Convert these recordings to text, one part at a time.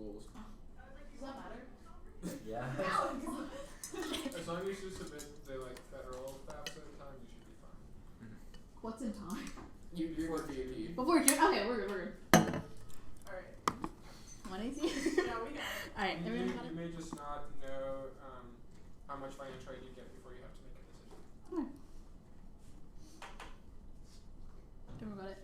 goals. Does that matter? Yeah. As long as you submit the federal FAFSA in time, you should be fine. What's in time? You're for DAD. Before June? Okay, we're good. Alright. 180? Yeah, we got it. Alright, everyone got You it? may just not know how much financial aid you get before you have to make a decision. Okay. Don't worry about it.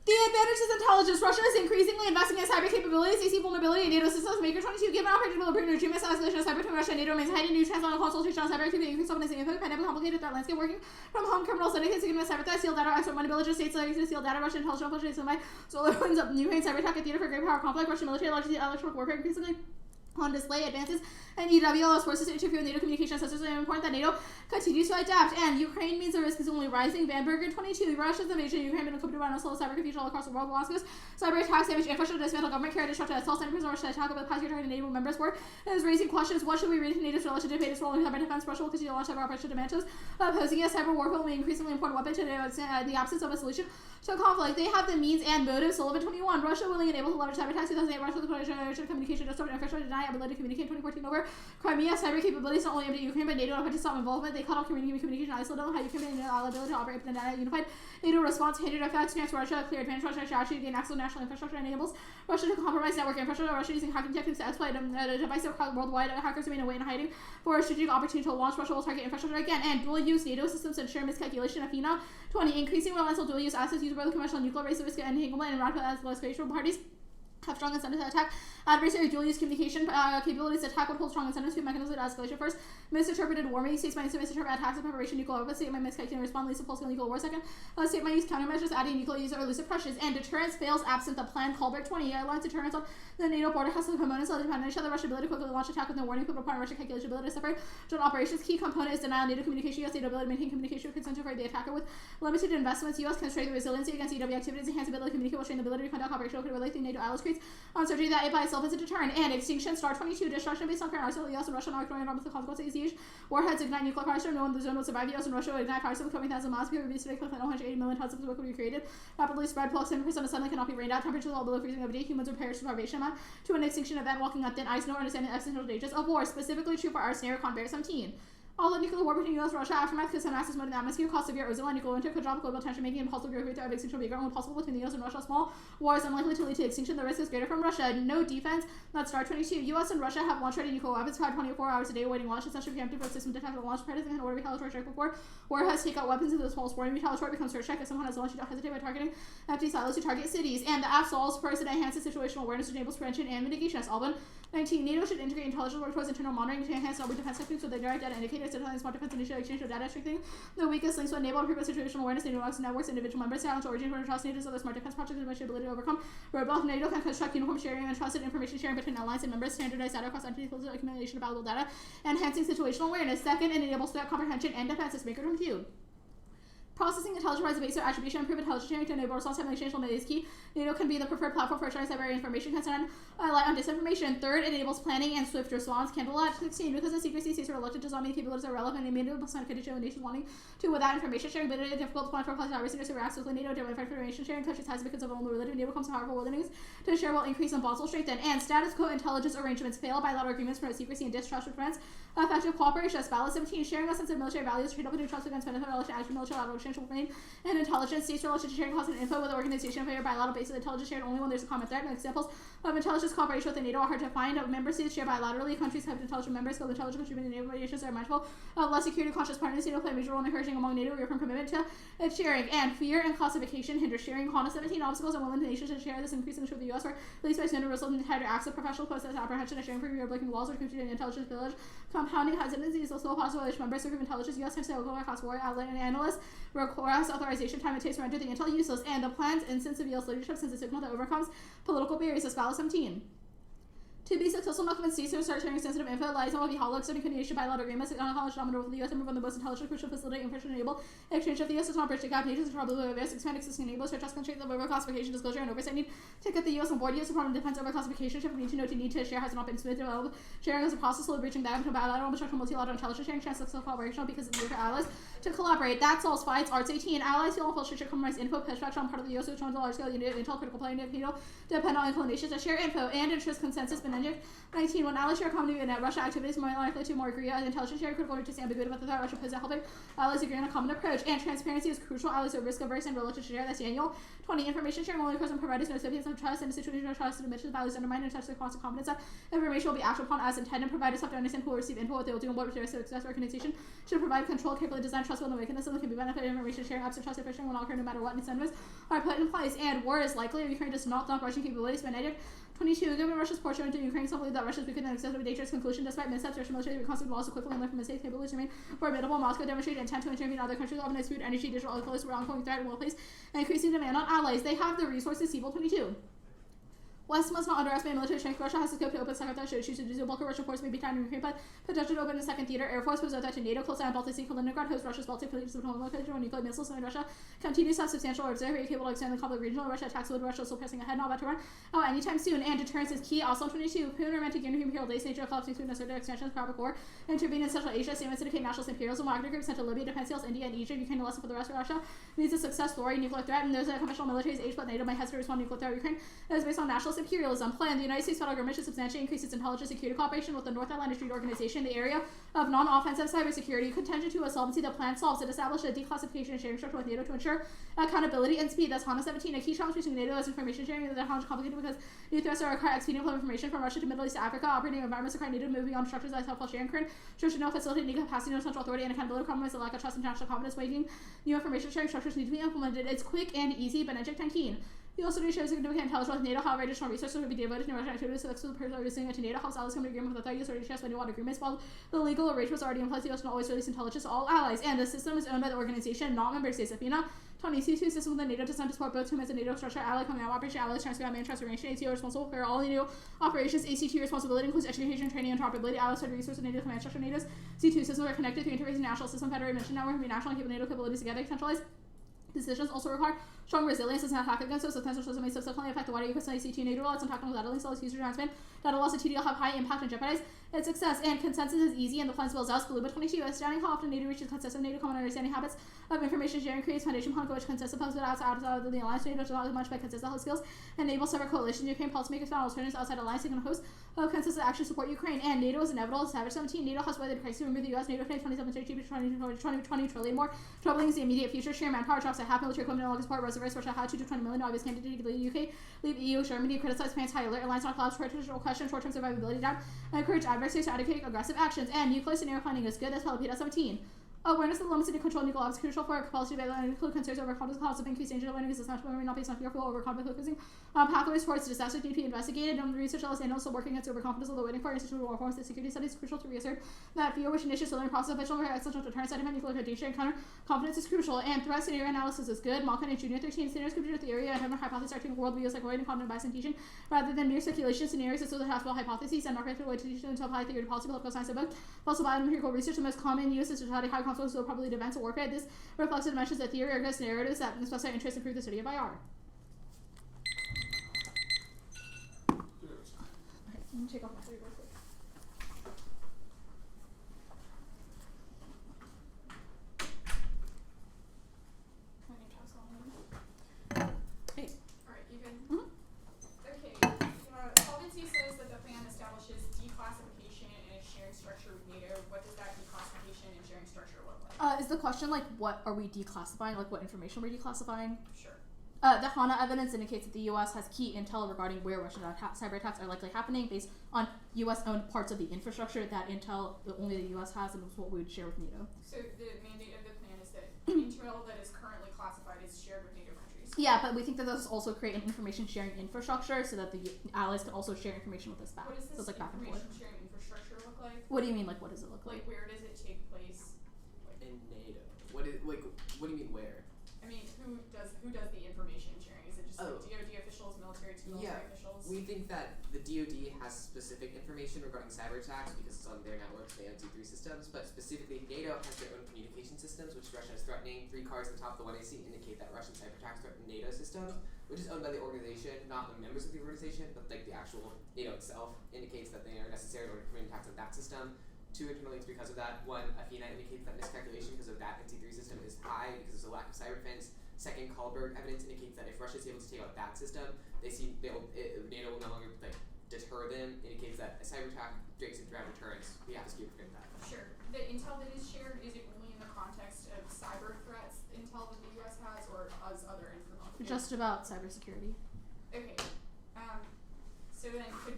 The advantages of intelligence. Russia is increasingly investing in cyber capabilities. They see vulnerability in NATO systems. Maker 22, given unpredictable bring retrievement escalation of cyber between Russia and NATO, remains heightened new transatlantic consultation on cyber activity, increased openness and input, pandemic complicated threat landscape, working from home criminal syndicates, against cyber threats, sealed data, export money, villages, states, sealed data, Russian intelligence, infiltration by solar winds of Ukraine, cyber attack, and theater for great power conflict, Russian military, largely electronic warfare, increasingly on display advances and EWLS forces to interfere with NATO communication systems. It's important that NATO continues to adapt, and Ukraine means the risk is only rising. Vanberger 22, Russia's invasion of Ukraine been accompanied by an assault of cyber confusion all across the world. Moscow's cyber attacks damage infrastructure, dismantle government care, disrupt assault centers, Russia attack over the past year targeting NATO members were. It is raising questions. What should we read into NATO's relative debate? Its role in cyber defense. Russia will continue to launch cyber operations demands. Posing a cyber warfare will be an increasingly important weapon to the absence of a solution to conflict. They have the means and motives. Sullivan 21, Russia willing and able to leverage cyber attacks. 2008, Russia the communication disrupted infrastructure denied ability to communicate. 2014 over Crimea. Cyber capabilities not only aimed at Ukraine but NATO to stop involvement. They cut off communication, isolated how Ukraine and the ability to operate within a unified NATO response. Hindered effects grants Russia a clear advantage. Russia strategy to gain access to national infrastructure enables Russia to compromise network infrastructure. Russia using hacking techniques to exploit a device worldwide. Hackers remain away in hiding for a strategic opportunity to launch. Russia will target infrastructure again and dual use NATO systems to ensure miscalculation. Athena 20, increasing reliance on dual use assets used by the conventional nuclear race risk and entanglement and rapid escalation parties have strong incentives to attack adversary dual-use communication capabilities. Attack would hold strong incentives to mechanisms of escalation. First, misinterpreted war. Many states might misinterpret attacks and preparation nuclear weapons. State might miscalculate and respond least to full-scale nuclear war. Second, state might use countermeasures, adding nuclear use or elusive pressures. And deterrence fails absent the planned Callback 20. Airlines deterrence on the NATO border has the components that depend on each other. Russia's ability to quickly launch attack with no warning, equivalent upon Russian calculation ability to separate joint operations. Key component is denial of NATO communication. U.S. NATO ability to maintain communication consent to the attacker with limited investments. U.S. can strengthen resiliency against EW activities, enhance ability to communicate, while strain the ability to conduct operational capability. NATO allies creates uncertainty that it by itself is a deterrent. And extinction. Star 22, destruction based on current arsenal. U.S. and Russia are ignoring with the consequences of siege. Warheads ignite nuclear power station. No one in the zone will survive. U.S. and Russia will ignite power station with 20,000 miles. People will be today quickly 180 million tons of smoke will be created. Rapidly spread. Plus 7% of sunlight cannot be rained out. Temperatures all below freezing every day. Humans will perish from starvation to an extinction event. Walking on thin ice. No understanding the existential dangers of war. Specifically true for our scenario Conveyor 17. All the nuclear war between U.S. and Russia aftermath could send masses mode in the atmosphere, cause severe ozone nuclear winter, could drop global tension, making it impossible to threat of extinction will be only possible between the U.S. and Russia. Small war is unlikely to lead to extinction. The risk is greater from Russia. No defense. That's Star 22. U.S. and Russia have launch ready nuclear weapons 24 hours a day awaiting launch. Essentially preemptive for system detected launch predators and order retaliatory strike before warheads take out weapons into the small sporting retaliatory becomes search check. If someone has launched, you don't hesitate by targeting empty silos to target cities. And the AFSOL's person enhances situational awareness, which enables prevention and mitigation. As Alban 19, NATO should integrate intelligence work towards internal monitoring to enhance double defense techniques with the direct data indicators, identifying smart defense initiative exchange of data, strengthening the weakest links to enable improved situational awareness. NATO networks, individual members, challenge origin for trust NATO, so the smart defense projects and ability to overcome roadblocks. NATO can construct uniform sharing and trusted information sharing between allies and members, standardized data across entities, accumulation of valuable data, enhancing situational awareness. Second, it enables threat comprehension and defense as maker compute. Processing intelligence provides a base of attribution, improve intelligence sharing to enable response time exchange is key. NATO can be the preferred platform for sharing cyber information, concern light on disinformation. Third, it enables planning and swift response. Candlelight 16, because the secrecy states are reluctant to zombie capabilities are relevant and immediately could show nations wanting to without information sharing, but it is difficult to plan for cyber security reacts with NATO to information sharing. Countries has because of vulnerability. NATO becomes powerful willingness to share will increase and bonds will strengthen. And status quo intelligence arrangements fail. Bilateral agreements promote secrecy and distrust with friends. Effective cooperation as balance 17, sharing a sense of military values, trade up and trust against benefit relation, action, military lateral exchange will remain. And intelligence states relative to sharing constant info with the organization favor bilateral basis. Intelligence shared only when there's a common threat. And examples of intelligence cooperation with the NATO are hard to find. Member states share bilaterally. Countries have intelligent members, but intelligence contributing to NATO nations are mindful of less security conscious partners. NATO play a major role in encouraging among NATO reaffirm commitment to sharing. And fear and classification hinder sharing. HANA 17 obstacles and willing nations to share this increasing with the U.S. where at least by standard result in tighter acts of professional process apprehension and sharing for your breaking walls or computing intelligence village. Compounding hesitancies is still possible which members of intelligence U.S. times to go across war outlet and analysts requires authorization time it takes to render the intel useless, and the planned instance of U.S. leadership since a signal that overcomes political barriers as well as 17. To be successful, documents cease to start sharing sensitive info. LASA will be hollow, extending continuation bilateral agreements on college dominant with the U.S. and move on the most intelligent crucial facility infrastructure enable exchange of the U.S. does not bridge the gap. Nations and trouble with U.S. expand existing enables to trust constraint the over classification, disclosure, and oversight need to get the U.S. on board. U.S. Department of Defense over classification should need to share has not been smooth developed. Sharing is a process slowly breaching that into bilateral, obstruction, multilateral intelligence sharing, chance of collaboration because it's easier for allies to collaborate. That solves fights. Arts 18. Allies feel infiltration should compromise info pushback on part of the U.S. which owns a large scale unit intel critical planning depend on inclinations to share info and interest consensus. Benedict 19. When allies share common net Russia activities more likely to more agree as intelligence share critical to ambiguity about the threat Russia poses at helping allies agree on a common approach, and transparency is crucial. Allies are risk averse and reluctant to share. That's Daniel 20. Information sharing only occurs when providers no recipients of trust and situations of trust and admission values undermined and touch the constant confidence that information will be acted upon as intended. And providers have to understand who will receive info, what they will do, and what their success organization should provide control, carefully design, trustworthy mechanisms that can be benefited. Information sharing, absent trust, sharing will not occur no matter what incentives are put in place. And war is likely. Ukraine does not dump Russian capabilities. Benedict 22. Given Russia's portion into Ukraine, some believe that Russia's weakened and excessive dangerous conclusion. Despite missteps, Russian military reconstituted laws quickly and learned from mistakes. Capabilities remain formidable. Moscow demonstrated intent to intervene in other countries, often food, energy, digital influence, were ongoing threat and will place an increasing demand on allies. They have the resources. Siebel 22. West must not underestimate military strength. Russia has the scope to open second threat should it choose to do so. Bulk of Russian force may be tied in Ukraine, but potential to open a second theater. Air Force poses a threat to NATO. Close eye on Baltic Sea. Kaliningrad hosts Russia's Baltic fleet to location when nuclear missiles. And Russia continues to have substantial auxiliary capable of expanding the conflict regional. Russia attacks with Russia still pressing ahead, not about to run out anytime soon. And deterrence is key. Also 22. Putin romantic imperial days nature of collapsing through necessary expansion of Arabic war. Intervene in Central Asia. Statements indicate nationalist imperialism. Wagner groups sent to Libya, defense sales, India, and Egypt. Ukraine a lesson for the rest of Russia. Needs a success story. Nuclear threat. And those that conventional military is age, but NATO might hesitate to respond to nuclear threat. Ukraine is based on nationalist imperialism. Plan. The United States federal government should substantially increase its intelligence security cooperation with the North Atlantic Treaty Organization in the area of non-offensive cybersecurity. Contingent to a solvency, the plan solves. It established a declassification and sharing structure with NATO to ensure accountability and speed. That's HANA 17. A key challenge between NATO as information sharing is that HANA is complicated because new threats are require expedient flow of information from Russia to Middle East to Africa. Operating environments require NATO to move beyond structures that helpful sharing current. Structure no facility, need capacity, no central authority, and accountability compromise the lack of trust and national confidence. Waiting new information sharing structures need to be implemented. It's quick and easy. Benedict 19. He also shows significant intelligence with NATO. However, additional resources would be devoted to Russian activities. So that's the person releasing to NATO helps allies come to agreement with authorities or US when you want agreements. While the legal arrangements are already in place, the US can always release intelligence to all allies. And the system is owned by the organization, not member states. Athena 20. C2 system within NATO designed to support both humans and NATO structure. Ally coming out operation, allies transfer out main transformation. ATO responsible for all NATO operations. ACT responsibility includes education, training, and interoperability. Allies federal resources, NATO command structure. NATO's C2 systems are connected through interfacing national system federal mission network and national and NATO capabilities together. Centralized decisions also require strong resilience as an attack against those potential systems may subsequently affect the wider ecosystem. ACT NATO relies on tactical data links, always user transmit. Data loss of TDL have high impact and jeopardize its success, and consensus is easy and the plan spells out. Galuba 22. Understanding how often NATO reaches consensus, NATO common understanding habits of information sharing creates foundation upon which consensus opposed outside of the alliance. NATO does not much by consensus health skills enable several coalitions. Ukraine policymakers found alternatives outside alliance and host of consensus action support Ukraine, and NATO is inevitable. Savage 17. NATO has weathered crisis to remove the US. NATO paid 20 trillion more. Troubling is the immediate future. Sheer manpower drops that half military equipment and long support. Reservists Russia had 2 to 20 million obvious candidate to lead UK, leave EU, Germany, criticize France, high alert, alliance on collapse, traditional question, short-term survivability down, and encourage adversaries to advocate aggressive actions. And nuclear scenario planning is good. That's Pelopita 17. Awareness of the limits to control nuclear arms is crucial for policy development and include concerns over conflicts, cause of increased danger learning is essential but not based on fearful over conflict focusing. Pathways towards disaster need to be investigated, and the research analysts and also working against overconfidence, although waiting for institutional reforms. The security studies is crucial to reassert that fear which initiates the learning process of visual essential deterrence, sentiment, nuclear danger, and counter confidence is crucial. And threat scenario analysis is good. Malkin and Junior 13 scenarios computer theory and have hypothesis are treating world views like avoiding confident bias and teaching rather than mere circulation scenarios. It's so that hospital hypotheses and market way to teach them to apply theory to policy, political science, and book. Also, bioempirical research, the most common use is to study high conflicts, so probably events of warfare. This reflects and mentions that theory or ghost narratives that specify interest improve the study of IR. Okay, let me take off my three real quick. Hey. Alright, you can. Mm-hmm. Okay. Solvency says that the plan establishes declassification and a sharing structure with NATO. What does that declassification and sharing structure look like? Is the question like what are we declassifying? Like what information we're declassifying? Sure. The HANA evidence indicates that the U.S. has key intel regarding where Russian cyber attacks are likely happening based on U.S.-owned parts of the infrastructure. That intel only the U.S. has, and is what we would share with NATO. So the mandate of the plan is that intel that is currently classified is shared with NATO countries. Yeah, but we think that this will also create an information sharing infrastructure so that the allies can also share information with us back. What does this so it's like back and forth. information sharing infrastructure look like? What do you mean? Like, what does it look like? Like, where does it take place? In NATO. What do you mean where? I mean, who does the information sharing? Is it just Oh. like DoD officials, military to military officials? We think that the DoD has specific information regarding cyber attacks because it's on their networks, they own T3 systems, but specifically NATO has their own communication systems, which Russia is threatening. 3 cars at the top of the one I see indicate that Russian cyber attacks threaten NATO systems, which is owned by the organization, not the members of the organization, but like the actual NATO itself indicates that they are necessary in order to commit attacks on that system. 2 internal links because of that. 1, Athena indicates that miscalculation because of that NC3 system is high because there's a lack of cyber defense. 2nd, Kahlberg evidence indicates that if Russia is able to take out that system, NATO will no longer deter them. Indicates that a cyber attack breaks into direct deterrence. We have to keep forgetting that. Sure. The intel that is shared, is it only in the context of cyber threats intel that the U.S. has, or as other information? Just about cybersecurity. Okay. So then, could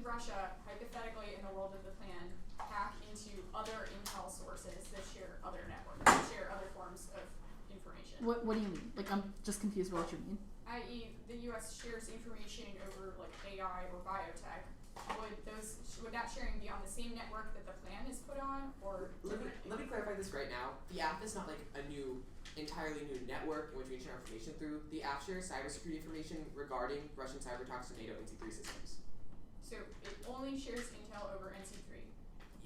Russia, hypothetically, in the world of the plan, hack into other intel sources that share other networks, that share other forms of information? What do you mean? Like, I'm just confused about what you mean. I.e., the U.S. shares information over like AI or biotech. Would that sharing be on the same network that the plan is put on, or? Let me clarify this right now. The app is not like a entirely new network in which we can share information through. The app shares cybersecurity information regarding Russian cyber attacks to NATO NC3 systems. So it only shares intel over NC3.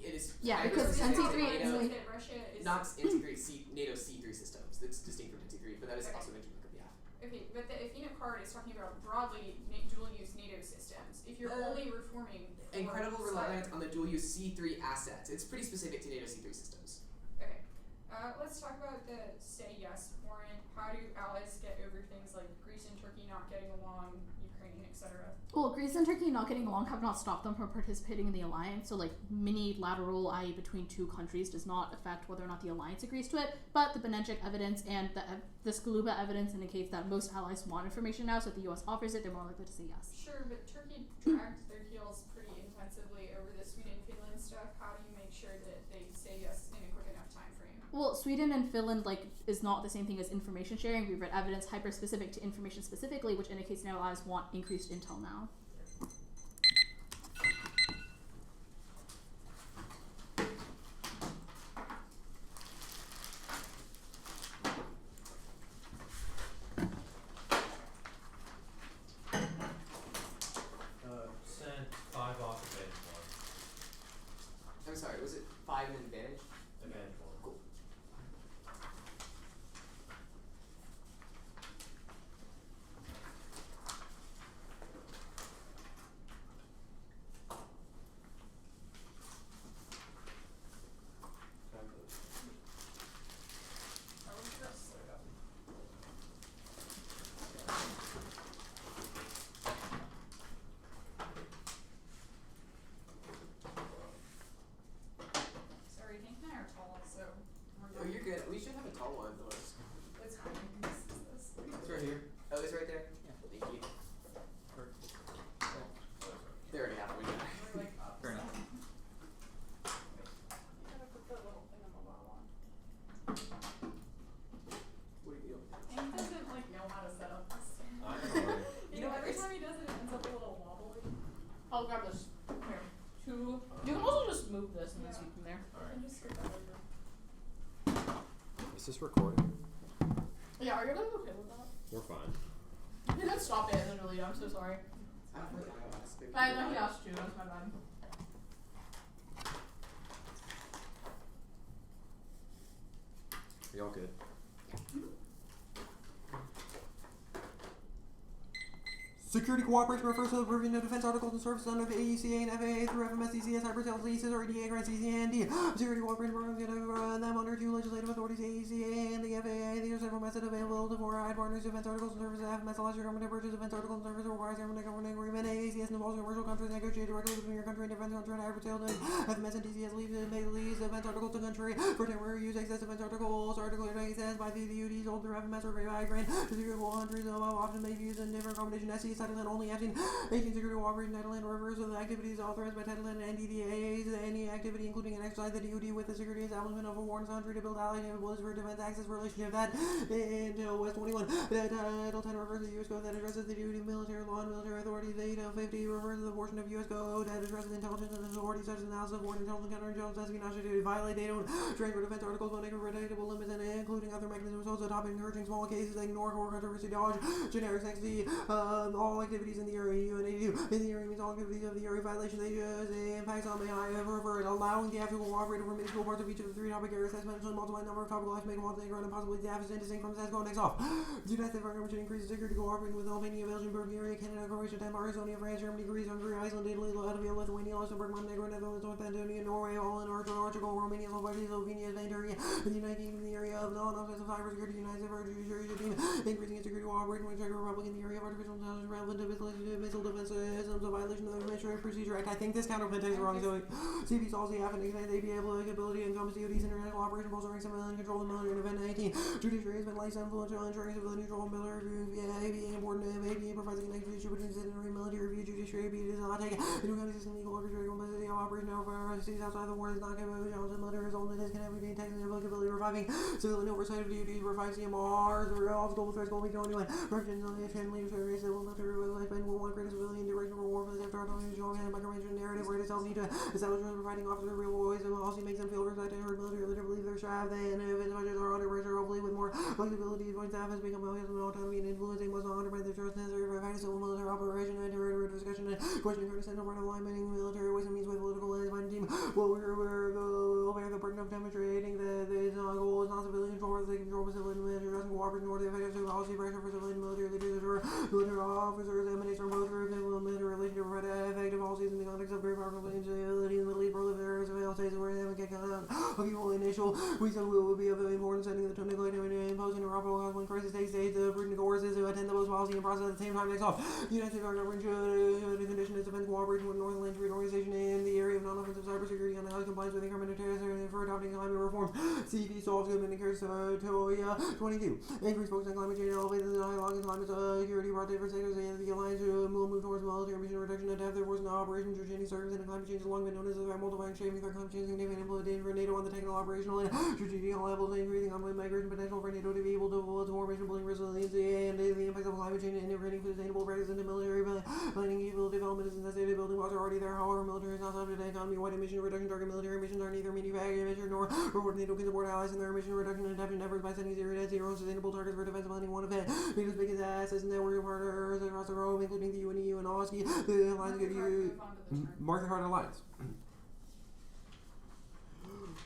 It is. Yeah, cyber because specific NC3 to NATO, is that Russia is not NC3, NATO C3 systems. That's distinct from NC3, but that is Okay. also mentioned in the app. okay, but the Athena card is talking about broadly dual-use NATO systems. If you're only reforming for Incredible cyber- reliance on the dual-use C3 assets. It's pretty specific to NATO C3 systems. Okay. Let's talk about the say yes warrant. How do allies get over things like Greece and Turkey not getting along, Ukraine, etc.? Well, Greece and Turkey not getting along have not stopped them from participating in the alliance, so like mini-lateral, i.e. between 2 countries, does not affect whether or not the alliance agrees to it, but the Benenchik evidence and the Skaluba evidence indicates that most allies want information now, so if the US offers it, they're more likely to say yes. Sure, but Turkey dragged their heels pretty intensively over the Sweden-Finland stuff. How do you make sure that they say yes in a quick enough time frame? Well, Sweden and Finland is not the same thing as information sharing. We've read evidence hyper-specific to information specifically, which indicates now allies want increased intel now. Sent 5 off advantage 1. I'm sorry, was it 5 and advantage? Advantage 1. Cool. Are we just Sorry, Hank and I are tall, so we're Oh, you're good. We should have a tall one. It's fine. This is this. It's right here. Oh, it's right there? Yeah. Thank you. They already have one. We're like up. Fair enough. You gotta put the little thing on the bottom on. What do you do? Hank doesn't like know how to set up this. I know. You know, every time he does it, it ends up a little wobbly. I'll grab this. Here. 2. You can also just move this and then Yeah. see from there. I can just scoot that over. Is this recording? Yeah, are you guys okay with that? We're fine. You can stop it and then delete it. I'm so sorry. I forgot to ask. I know he asked you. That's my bad. Are y'all good? Security cooperation refers to the provision of defense articles and services under the AECA and FAA through FMS, DCS, Hypertel, leases, or EDA grants, CCND. Security cooperation programs get them under 2 legislative authorities, AECA and the FAA. These are several methods available to foreign partners, defense articles and services. FMS allows your government to purchase defense articles and services, requires government agreement. AECS involves commercial contracts negotiated directly between your country and defense contract. Hypertel, FMS and DCS lease defense articles to country for temporary use. Access defense articles are declared access by the DoD, sold through FMS or by grant to secure countries. Options may be used in different combinations. SC Title and only F-18 security cooperation title and reverse of the activities authorized by title and NDDAs. Any activity including an exercise the DoD with the security establishment of a foreign country to build allied capabilities for defense access relationship that until West 21. The Title 10 refers to the U.S. code that addresses the duty of military law and military authorities. The Title 50 refers to the portion of U.S. code that addresses intelligence and authorities such as analysis of foreign intelligence, counterintelligence, espionage to violate data transfer defense articles on predictable limits and including other mechanisms also adopting encouraging small cases that ignore core controversy dodge generics next the all all activities in the area. UN82. In the area means all activities of the area violation. They just impacts on the high ever allowing the active cooperate over minuscule parts of each of the three topic areas as mentioned, multiply the number of topical acts, make one thing and possibly the average distinct from the go next off. The United States government should increase security cooperating with Albania, Belgium, Bulgaria, Canada, Croatia, Denmark, Estonia, France, Germany, Greece, Hungary, Iceland, Italy, Latvia, Lithuania, Luxembourg, Montenegro, Netherlands, North Macedonia, Norway, Holland, Portugal, Romania, Slovakia, Slovenia, Spain, Turkey, and the United Kingdom in the area of non-offensive cybersecurity. United States judiciary should be increasing its security cooperation with the Czech Republic in the area of artificial intelligence relevant to missile defense systems, a violation of the Administrative Procedure Act. I think this counterfeit is wrong, so CP Salty have an extent APA applicability and comes DOD's international operation bolstering civilian control of military in event 19. Judiciary has been less influential in ensuring civilian control of military review via APA important APA provides a connection issue between citizenry and military review. Judiciary APA does not take into account existing legal arbitrary complexity of operation over overseas outside the war is not capable of challenging military result in disconnect between text and applicability reviving civilian oversight of duties revive CMRs or all global threats global 21 representation leadership civil military with life and will want greater civilian duration for war for the after autonomy show and micromanagement narrative where it itself need to establish providing officer real voice and policy makes them feel oversight to herd military leader believe their staff and if its budgets are under pressure hopefully with more flexibility joint staff has become focused on autonomy and influencing must not undermine the trust necessary for fighting civil military operation and territorial discussion and questioning current central part of alignment military ways and means with political and fighting team well we're bear the burden of demonstrating that the goal is not civilian control or the control of civilian military doesn't cooperate nor the effective policy pressure for civilian military leaders or military officers emanates from both groups and military relationship to provide effective policies in the context of very powerful instability in the Middle East proliferate areas of all states where they haven't get out of evil initial we said will be of importance setting the tone of imposing a proper laws when crisis takes state the prudent courses to attend the most policy and process at the same time next off. The United States government should condition its defense cooperation with Northern Land Trade Organization in the area of non-offensive cybersecurity and the compliance with incremental terrorism for adopting climate reforms. CP solves good and cares Toya 22. Increase focus on climate change and elevate the dialogue in climate security brought different sectors and the alliance will move towards military mission reduction and have their force in operations or changing circles and climate change has long been known as the multiplying shaping threat climate change significant implementation for NATO on the technical operational and strategic levels increasing conflict migration potential for NATO to be able to avoid formation building resiliency and the impacts of climate change and integrating sustainable practices into military planning evil development is necessary building blocks are already there however military is not subject to economy wide emission reduction target military emissions are neither manufactured emission nor reward NATO can support allies in their emission reduction and adaptation efforts by setting zero net zero sustainable targets for defense planning one event NATO's biggest assets and network of partners across the globe including the UN, EU and OSCE the alliance could use Mark Hard Alliance.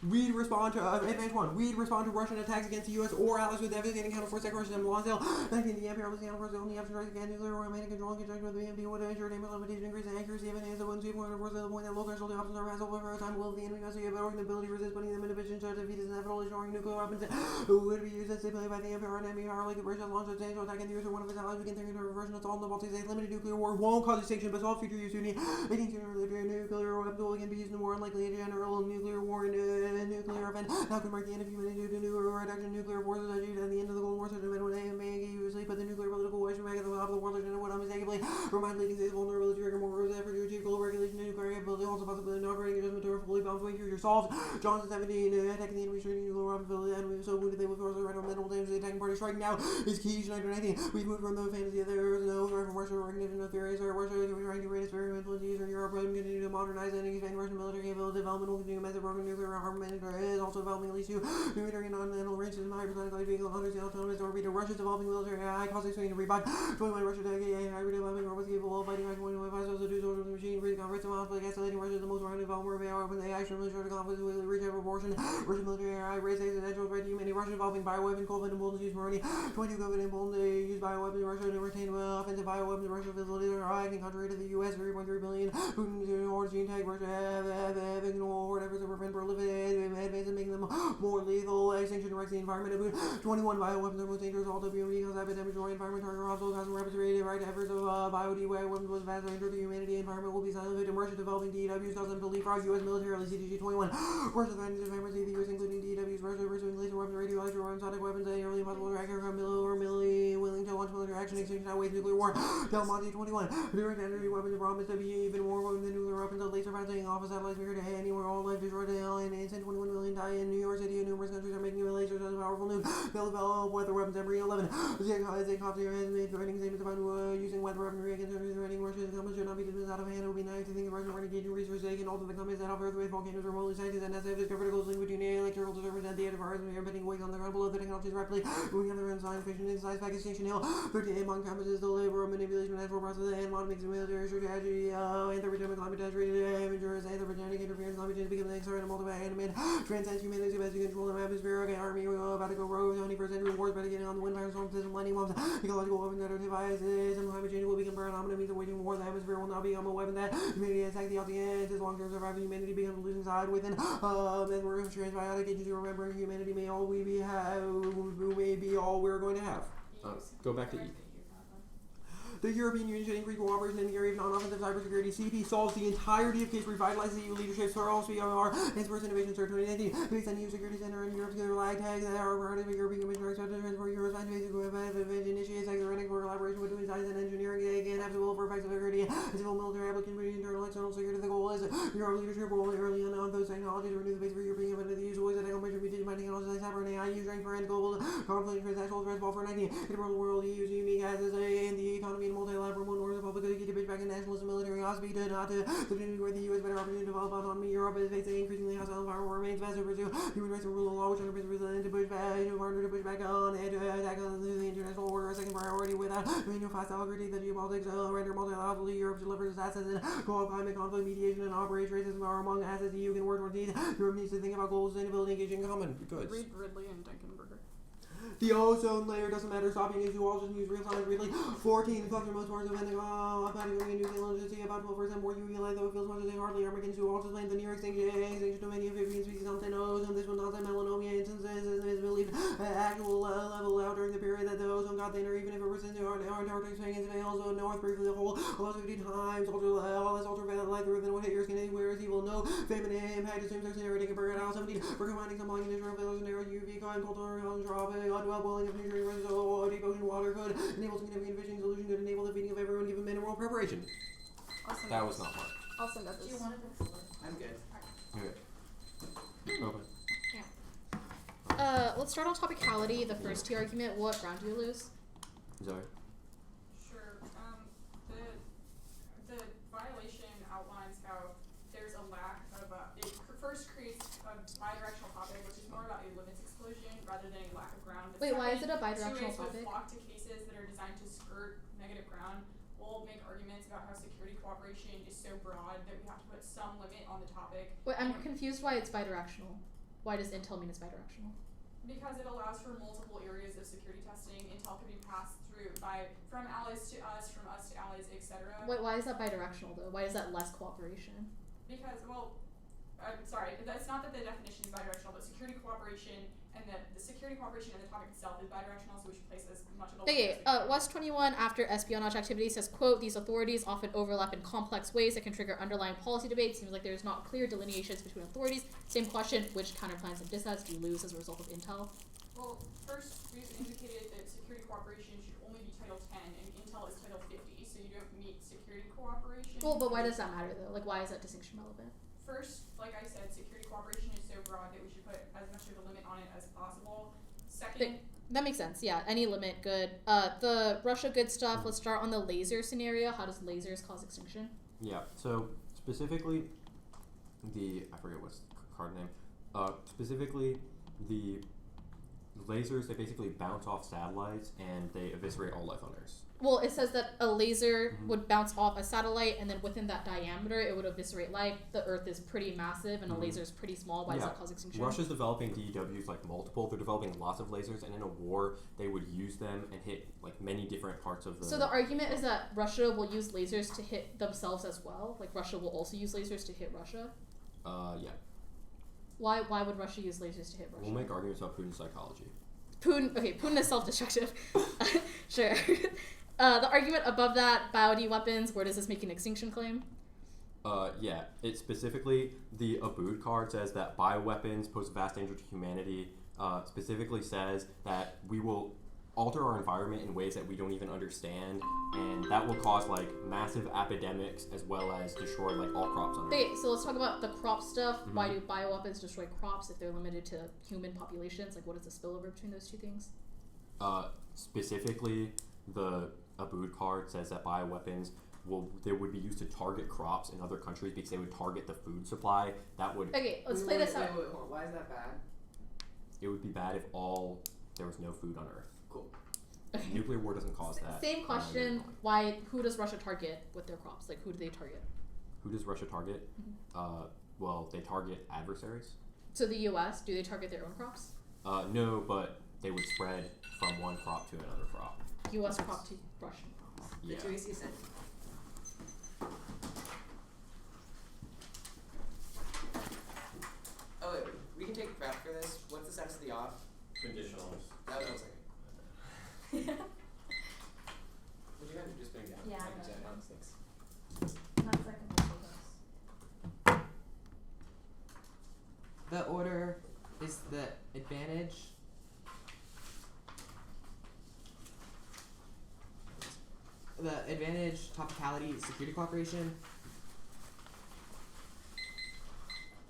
We'd respond to advance one. We'd respond to Russian attacks against the U.S. or allies with devastating counter-force aggression and Lonsdale. 19. The imperialist counter-force only option strikes against nuclear or romantic control in conjunction with the BMD would ensure damage limitation, increase in accuracy of enhanced one see point of the point that low threshold options are passed over a time will the enemy must be able to ability resist putting them in a position to defeat is inevitable destroying nuclear weapons would be used as stipulated by the imperial and enemy power like Russia launch a substantial attack in the U.S. or one of its allies we can think of a reversion assault in the Baltic States limited nuclear war won't cause extinction but solve future use unity making sooner or later nuclear weapons can be used in more unlikely a general nuclear war and nuclear event. Now can mark the end of humanity due to nuclear reduction nuclear forces achieved at the end of the Cold War such an event when they may usually put the nuclear political question back at the top of the world and would unmistakably remind leading states vulnerability trigger more rules effort to achieve global regulation and nuclear capability also possibility of operating adjustment to a fully bound way future solved. Johnson 17 attacking the enemy shooting nuclear weapons the enemy so wounded they will force the right of mental damage to the attacking party striking now is key Schneider 19. We've moved from the fantasy that there is no threat from Russia or recognition of theories or Russia to trying to create experimental use in Europe and continue to modernize and expand Russian military capability development will continue massive broken nuclear armament is also developing at least two military non-national ranges in hypersonic vehicle hunters the autonomous orbiter Russia's developing military high cost exchange to revive 21 Russia to hybrid developing robots capable of fighting back 21 so two sorts of machine breathing conflicts and conflict escalating Russia is the most rounded development of AI weapons AI extremely short conflicts will reach a proportion Russian military AI raise existential threat to humanity Russia involving bioweapons COVID and boldness use Maroni 22 COVID and boldness use bioweapons Russia to retain offensive bioweapons Russian facilities are acting contrary to the US 3.3 billion Putin's or gene tag Russia have ignored efforts to prevent proliferation advances making them more lethal extinction wrecks the environment of 21 bioweapons are most dangerous all WMD cause epidemic destroy environment target hostile causing rapid rate right efforts of weapons was vast danger to the humanity environment will be silent victim Russia developing DWs cause them to leave our US military CDG 21 Russia threatens environment the US including DWs Russia pursuing laser weapons radioactive or sonic weapons and early impossible to tracker or military willing to launch military action exchange outweighs nuclear war Del Monte 21 direct energy weapons promise to be even more potent than nuclear weapons of laser bouncing off a satellite mirror to anywhere all life destroyed and instant 21 million die in New York City and numerous countries are making lasers as a powerful nuke they'll develop weather weapons every 11 Zaykovsky has made threatening statements about using weather weaponry against countries threatening Russia the government should not be dismissed out of hand it would be nice to think the Russian were engaging resources they can alter the climates that offer earthquake volcanoes or molten scientists and NASA have discovered a close link between alien electrical disturbance at the end of our atmosphere, putting weight on the ground below the technologies rapidly moving on the ground science fiction inside back at Station Hill. 38 among campuses, the labor of manipulation of natural processes and modern mixed military strategy, anthropogenic climate change, amateurs, anthropogenic interference, climate change becoming an external multi-animate, transcends humanity best to control the atmosphere, okay, army, about to go rogue, 21st century wars, better getting on the wind, fire, storm system, lightning bombs, ecological weapons that are devices, and climate change will become paradigm, means that waging war, the atmosphere will now become a weapon that humanity attack the audience, as long-term survival, humanity becomes a losing side within, as we're transbiotic agency, remembering humanity may all we be have, may be all we're going to have. Go back to E. The European Union should increase cooperation in the area of non-offensive cybersecurity. CP solves the entirety of case, revitalizes EU leadership, for all COR, and sports innovation start 2019. Based on EU Security Center and Europe's flag tags that are part of the European Commission are expected to transfer Euro's science-based advantage, initiate sector for collaboration between science and engineering, again, have civil for effective security, and civil military application between internal and external security. The goal is Europe's leadership role early on those technologies to renew the base for European independence. The use of ways that accomplish repeated by technologies like cyber and AI, use strength for end global conflict, transactional threats, ball for 19. In a world, the EU's unique as in the economy and multilateral Republic to get back in nationalism, military hostility to not to the where the U.S. better opportunity to develop autonomy. Europe is facing increasingly hostile environment, remains best to pursue human rights and rule of law, which underpins resilience to push back, to push back on and to attack on the international order. A second priority without new hostile critique the geopolitics render multilaterally. Europe delivers its assets in global climate conflict mediation and operates racism are among assets the EU can work towards these. Europe needs to think about global sustainability, engaging common goods. Read Ridley and Duncanberger. The ozone layer doesn't matter, stop being issue, all just use real science really. 14, the cluster most parts of Patagonia, New Zealand, to see about 12% more UV light, though it feels much as they hardly are making to all just the near extinction to many of 15 species on thin ozone. This was not the melanoma instances, is believed actual level out during the period that the ozone got thinner, even if it was in the Antarctic swing into the also north briefly the whole almost 50 times all this ultraviolet light through than what hit your skin anywhere is evil. No feminine impact assumes there's scenario taking per hour 17 for combining some long initial failures narrow UV kind cultural tropic boiling of nutrient versus deep ocean water could enable significant fishing solution could enable the feeding of everyone given minimal preparation. Awesome. That was not hard. I'll send out Do this. you want it this? I'm good. Okay. Open. Let's start on topicality. The first T argument. What round do you lose? Sorry. Sure. The violation outlines how there's a lack of it first creates a bidirectional topic, which is more about a limits exclusion rather than a lack of ground. Wait, why is it a bidirectional topic? Two-ways with flock to cases that are designed to skirt negative ground. We'll make arguments about how security cooperation is so broad that we have to put some limit on the topic. Wait, I'm confused why it's bidirectional. Why does Intel mean it's bidirectional? Because it allows for multiple areas of security testing. Intel can be passed through from allies to us, from us to allies, etc. Wait, why is that bidirectional though? Why is that less cooperation? Because, well, I'm sorry, it's not that the definition is bidirectional, but security cooperation and the security cooperation and the topic itself is bidirectional, so we should place as much of a Okay, West 21 after espionage activity says, quote, these authorities often overlap in complex ways that can trigger underlying policy debates. Seems like there's not clear delineations between authorities. Same question, which counterplans and dissets do you lose as a result of Intel? Well, first, we've indicated that security cooperation should only be Title 10, and Intel is Title 50, so you don't meet security cooperation. Well, but why does that matter though? Like, why is that distinction relevant? First, like I said, security cooperation is so broad that we should put as much of a limit on it as possible. Second, that makes sense. Yeah, any limit, good. The Russia good stuff. Let's start on the laser scenario. How does lasers cause extinction? Yeah. So specifically, I forget what's the card name. Specifically, the lasers, they basically bounce off satellites and they eviscerate all life on Earth. Well, it says that a laser would bounce off a satellite, and then within that diameter, it would eviscerate life. The Earth is pretty massive, and a laser is pretty small. Why does that cause extinction? Russia's developing DEWs like multiple. They're developing lots of lasers, and in a war, they would use them and hit like many different parts of the. So the argument is that Russia will use lasers to hit themselves as well. Like Russia will also use lasers to hit Russia. Yeah. Why would Russia use lasers to hit Russia? We'll make arguments about Putin's psychology. Putin is self-destructive. Sure. The argument above that, Biody weapons, where does this make an extinction claim? Yeah, it specifically, the Abood card says that bioweapons pose a vast danger to humanity, specifically says that we will alter our environment in ways that we don't even understand, and that will cause like massive epidemics as well as destroy like all crops on Earth. Okay, so let's talk about the crop stuff. Why do bioweapons destroy crops if they're limited to human populations? Like, what is the spillover between those two things? Specifically, the Abood card says that bioweapons they would be used to target crops in other countries because they would target the food supply. That would Okay, let's play this out. Wait, hold on. Why is that bad? it would be bad if there was no food on Earth. Cool. Nuclear war doesn't cause that. Same question. Who does Russia target with their crops? Like, who do they target? Who does Russia target? Well, they target adversaries. So the U.S., do they target their own crops? No, but they would spread from one crop to another crop. U.S. crop to Russian crops. Yeah. The 2AC sent. Oh wait, we can take prep for this. What's the status of the off? Conditionals. That was a second. Would you mind just putting down? Yeah, Thank you, I Jen. know. Thanks. The order is the advantage. The advantage, topicality, security cooperation.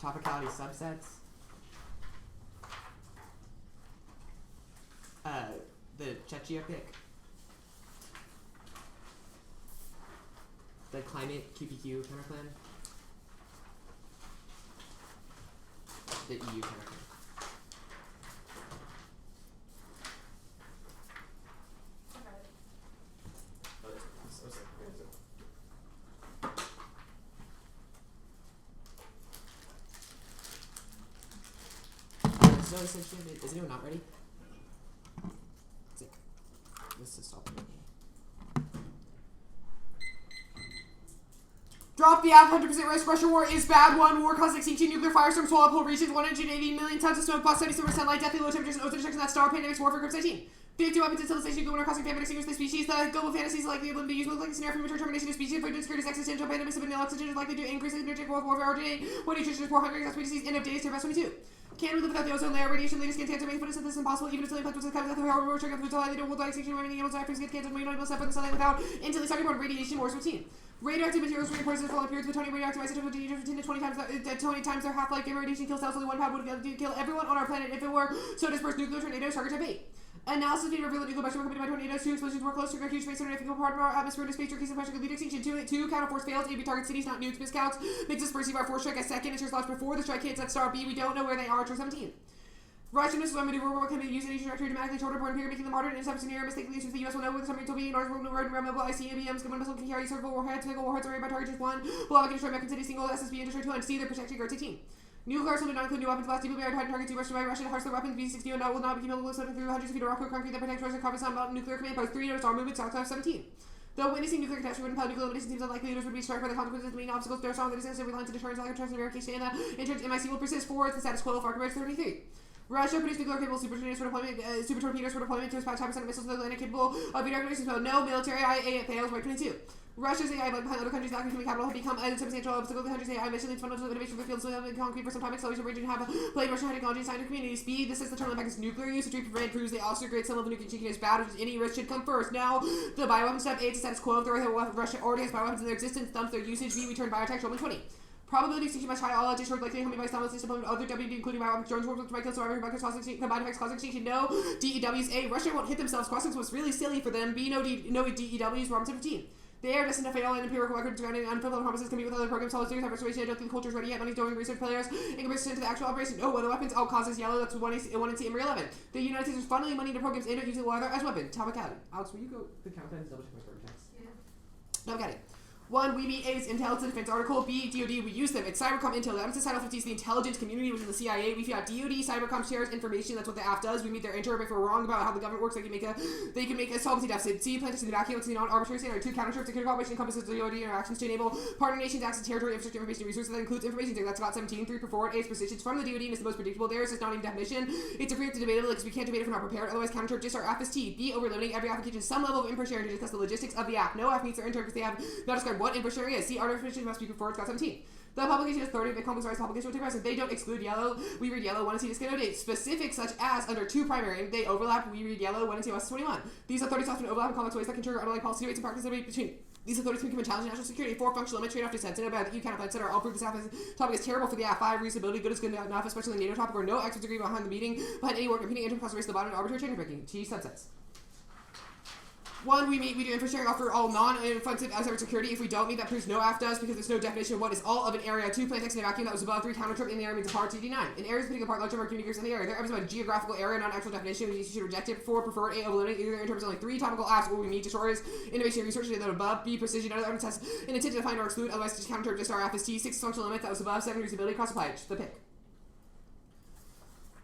Topicality subsets. The Chechnya pick. The climate QPQ counterplan. The EU counterplan. No, essentially, is anyone not ready? Sick. This is stopping me. Drop the app, 100% risk. Russia war is bad. One war caused extinction, nuclear firestorms, swallow whole regions, 180 million tons of smoke, plus 77% sunlight, deathly low temperatures, and ozone destruction. That star pandemics, warfare, group 19. 52 weapons and civilization, global causing famine, extinguish the species. The global fantasies are likely to be used with like scenario for mature termination of species, food insecurity, existential pandemics, of vanilla oxygen is likely to increase the energy of warfare, originate, when nutrition is poor, hunger, exhausted species, end of days, to best 22. Can we live without the ozone layer? Radiation, latest skin cancer, making photosynthesis impossible, even if silly plants with the comes however, we're checking food supply, they don't will die extinction, remaining animals die from skin cancer, marine animals suffer the sunlight without, until they start born radiation wars routine. Radioactive materials reinforce the falling periods with plutonium radioactive isotope with 10 to 20 times their half-life. Gamma radiation kills cells. Only 1 pound would kill everyone on our planet if it were so dispersed. Nuclear tornadoes, target type 8. Analysis being revealed that nuclear busting were committed by tornadoes. 2 explosions were close to a huge space significant part of our atmosphere into space. Turkeys and pressure could lead to extinction. 2 counter-force fails. A, B target cities, not nukes. Miscounts. Makes us perceive our force strike as second. Ensures launch before the strike hits at star B. We don't know where they are. 17. Russian missiles on maneuver can be used in each trajectory dramatically shorter point period, making them harder to intercept scenario mistakenly assumes the US will know where the submarine will be in order to road mobile ICBMs. One missile can carry several warheads, single warheads are made by target just 1. Will have a destroy American city, single SSB and destroy 2 and C, they're protecting guard 16. Nuclear arsenal did not include new weapons. Last DPI had targets rushed by Russian hardware weapons. B-60 and will not be capable of slipping through hundreds of feet of rock or concrete that protects Russian carbon mountain nuclear command post. 3 notice our movement south of 17. Though witnessing nuclear catastrophe would impel nuclear elimination seems unlikely, leaders would be struck by the consequences of the main obstacles. There are strong that exist every line to deterrence lack of trust and verification, and the interest MIC will persist. 4. The status quo of Archimedes 33. Russia produced nuclear capable super torpedoes for deployment to dispatch 5% of missiles to the Atlantic capable of being recognition. So no military IA fails. Right 22. Russia's AI behind other countries lacking human capital have become a substantial obstacle to the country's AI mission. Leads fundamental innovation for the fields of concrete for some time. Acceleration region have played Russian high technology and scientific community. Speed. This is the term impact is nuclear use. To prevent proves they also create some level of nuclear cheating is bad, which is any risk should come first. Now the bioweapon step. A, to status quo. If Russia already has bioweapons in their existence, thumps their usage. B, we turn biotech. 20. Probability of extinction much high. All additional likely coming by simultaneous deployment of other WD, including bioweapons, drones, warps, which might kill survivors, bunkers, causing extinction, combined effects causing extinction. No DEWs. A, Russia won't hit themselves. Crossings was really silly for them. B, no DEWs. Robinson 15. They are destined to fail, and empirical records regarding unfulfilled promises can be with other programs. Solid series have restoration. I don't think the culture is ready yet. Money's doing research players in comparison to the actual operation. Oh, weather weapons. All causes yellow. That's 1 and C and 11. The United States is funneling money into programs and using weather as weapon. Topicality. Alex, will you go the countdown and double check my program checks? Yeah. Topicality. 1. We meet A's intelligence defense article. B. DoD. We use them. It's Cybercom Intel. That is Title 50 is the intelligence community within the CIA. We feel out DoD. Cybercom shares information. That's what the app does. We meet their interim. If we're wrong about how the government works, they can make a solvency deficit. C. Plan to see the vacuum. It's the non-arbitrary standard. 2. Counter security cooperation encompasses the DoD interactions to enable partner nations access to territory, infrastructure, information, and resources. That includes information data. That's about 17. 3. Put forward. A. Positions from the DoD and is the most predictable. Theirs is not even definition. It's a preemptive debatable because we can't debate if we're not prepared. Otherwise, counter just our app is T. B. Overloading every application some level of info sharing to discuss the logistics of the app. No app meets their intern because they have not described what info sharing is. C. Artificial must be preferred. Got 17. The publication is 30. The complex publication will take precedence. They don't exclude yellow. We read yellow. 1 and C is date. Specific such as under 2 primary. They overlap. We read yellow. 1 and C was 21. These authorities often overlap in complex ways that can trigger underlying policy debates and practice between these authorities can become a challenge to national security. 4. Functional limit trade-off dissent. About the EU counterplan, etc. I'll prove this topic is terrible for the app. 5. Reasonability. Good is good enough, especially in the NATO topic where no experts agree behind the meeting. Behind any work competing interim cost race the bottom and arbitrary change breaking. T subsets. 1, we do infrastructure offer all non-offensive cybersecurity. If we don't meet, that proves no AF does because there's no definition of what is all of an area. 2, plan text in a vacuum that was above 3, counter trip in the area means apart. CD9. In areas picking apart large number of communicators in the area, there is about a geographical area, not actual definition. We should reject it. 4, prefer A, eliminate either in terms of only 3 topical apps or we meet destroyers, innovation, research that above. B, precision, other evidence has an intent to define or exclude, otherwise just counter trip just our FST. 6, functional limit that was above. 7, reusability, cross apply. The pick.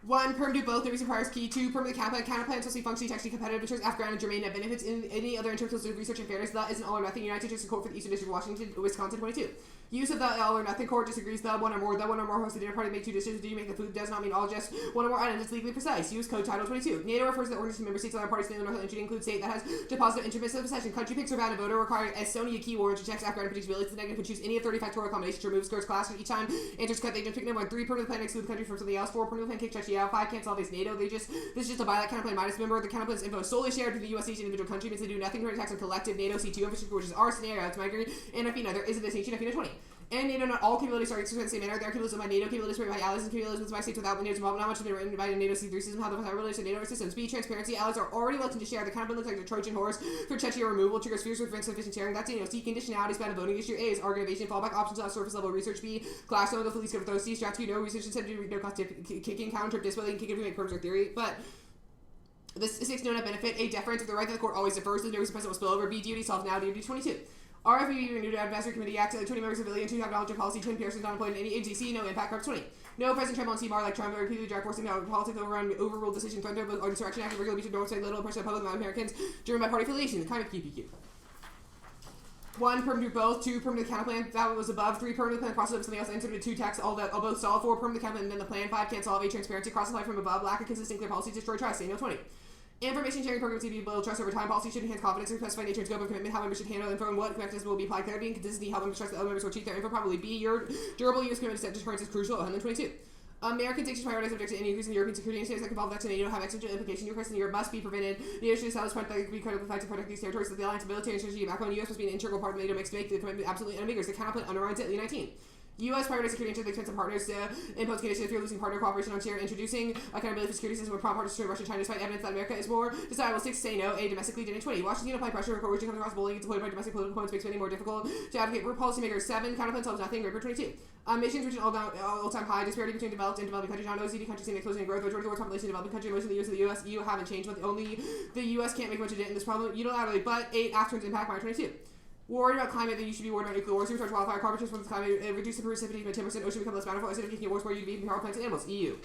1, perm do both, no reason requires key. 2, perm the counter plans must be functionally textually competitive, ensures F ground and germane net benefits in any other interclusive of research and fairness. That is an all or nothing. United States Court for the Eastern District of Washington, Wisconsin 22. Use of the all or nothing court disagrees. The one or more hosts the dinner party make 2 dishes. Do you make the food does not mean all just one or more items. It's legally precise. Use code title 22. NATO refers to the organization of member states of other parties in the North Atlantic include state that has deposit of intermittent possession. Country picks or bound a voter required as Sony a keyword to check F ground and predictability. The negative can choose any of 30 factorial combinations to remove skirts class each time. Enters cut they just pick number 1. 3, perm the plan exclude the country from something else. 4, perm the plan kick check out. 5, cancel base NATO. This is just a by that counterplan minus member. The counterplan's info is solely shared with the US each individual country, means they do nothing to attacks on collective NATO C2 infrastructure, which is our scenario. It's my agree. And FINA, there is a distinction. FINA 20. And NATO, not all capabilities are exercised in the same manner. There are capabilities by NATO, capabilities by allies, and capabilities with my states without NATO's involvement. Not much has been written by the NATO C3 system, how the relation to NATO systems. B, transparency. Allies are already looking to share. The counterplan looks like the Trojan horse for Chechnya removal. Triggers fears with insufficient sharing. That's C, conditionality, span of voting issue. A is organization, fallback options on surface level research. B, class no, the police cover those. C, strategy, no research instead of no cost kicking, counter trip, disability, kick if we make perms or theory. But this 6, no net benefit. A, deference. If the right that the court always defers, the no reason precedent will spill over. B, DOD solved now. DOD 22. RFB renewed advisory committee acts 20 members of civilian, 2 have knowledge of policy, 10 persons not employed in any agency, no impact, Corp 20. No President Trump on CMAR like Trump repeatedly direct forcing out politics overruled decision threatened or insurrection act regular beach of North Side little impression of public Americans driven by party affiliation, the kind of QPQ. 1, perm do both. 2, perm the counterplan that was above. 3, perm the plan process of something else entered into 2 texts all both solve. 4, perm the counterplan and then the plan. 5, can't solve. A, transparency cross apply from above. Lack of consistent clear policy destroy trust. Say no 20. Information sharing programs need to build trust over time. Policy should enhance confidence and specify nature and scope of commitment. How members should handle info and what mechanisms will be applied. Clarity and consistency help members trust that other members will cheat their info properly. B, your durable use commitment to deterrence is crucial. 122. American takes prioritize objects to any increase in European security and states that involve that NATO have existential implication. Your in Europe must be prevented. NATO should establish point that can be critical fight to protect these territories. That the alliance military and strategic backbone. U.S. must be an integral part of NATO mix to make the commitment absolutely unambiguous. The counterplan underlines it. 19. U.S. prioritize security into the expense of partners to impose conditions if you're losing partner cooperation on share, introducing accountability for security system with prompt partners to Russia and China despite evidence that America is more desirable. 6, say no. A, domestically did in 20. Washington apply pressure for region comes across bullying gets avoided by domestic political opponents, makes many more difficult to advocate for policymakers. 7, counterplan solves nothing. Raper 22. Missions reach an all-time high. Disparity between developed and developing countries. Non-OECD countries seeing explosion in growth. Majority of the world's population developing countries. Most of the US EU haven't changed, but only the US can't make much of it in this problem unilaterally. But 8, afterwards impact by 22. Worried about climate, then you should be worried about nuclear wars. Recharge wildfire, carbon from the climate, reduce the precipitation by 10%. Ocean become less bountiful. Acidification wars where you be power plants and animals. EU.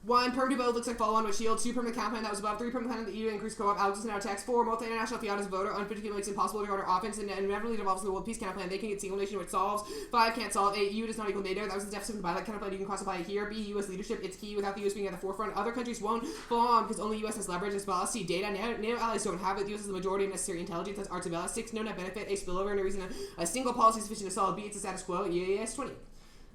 1, perm to both looks like follow-on with shield. 2, perm the counterplan that was above. 3, perm the plan that the EU increased co-op. Alex is now text. 4, multi-international fiat as a voter. Unpredictable makes it impossible to garner offense and inevitably devolves to the world peace counterplan. They can get single nation which solves. 5, can't solve. 8, EU does not equal NATO. That was the deficit of the by that counterplan. You can classify it here. B, US leadership. It's key without the US being at the forefront. Other countries won't follow on because only US has leverage as well. C, data. NATO allies don't have it. The US is the majority of necessary intelligence. That's Artabella. 6, no net benefit. A, spillover. No reason a single policy is sufficient to solve. B, it's the status quo. EAS 20.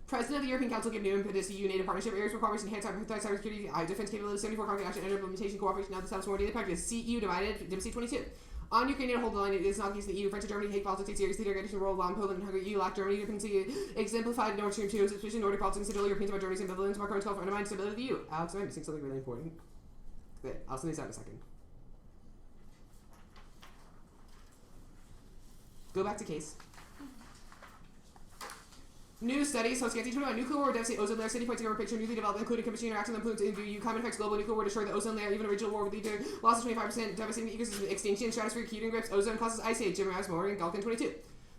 President of the European Council give new impetus to EU-NATO partnership areas requirements enhance cybersecurity, defense capabilities, 74 concrete action, and implementation cooperation. Now the status more daily practice. CEU divided. Diplomacy 22. On Ukraine, NATO hold the line. It is not the case of the EU. France and Germany take politics take seriously. Their additional role on Poland and Hungary. EU lack Germany. Dependency exemplified Nord Stream 2. Suspicion Nordic politics. Central Europeans about Germany's ambivalence. Macron's call for undermining stability of the EU. Alex, am I missing something really important? Okay, I'll send these out in a second. Go back to case. New studies, so Scanty 21, nuclear war devastate ozone layer, city points to picture, newly developed, including chemistry interaction with influence in common effects, global nuclear war destroy the ozone layer, even a regional war would lead to loss of 25%, devastating ecosystem extinction, stratospheric heating grips, ozone causes ice age, Jim Rouse, Morgan, Galkin 22.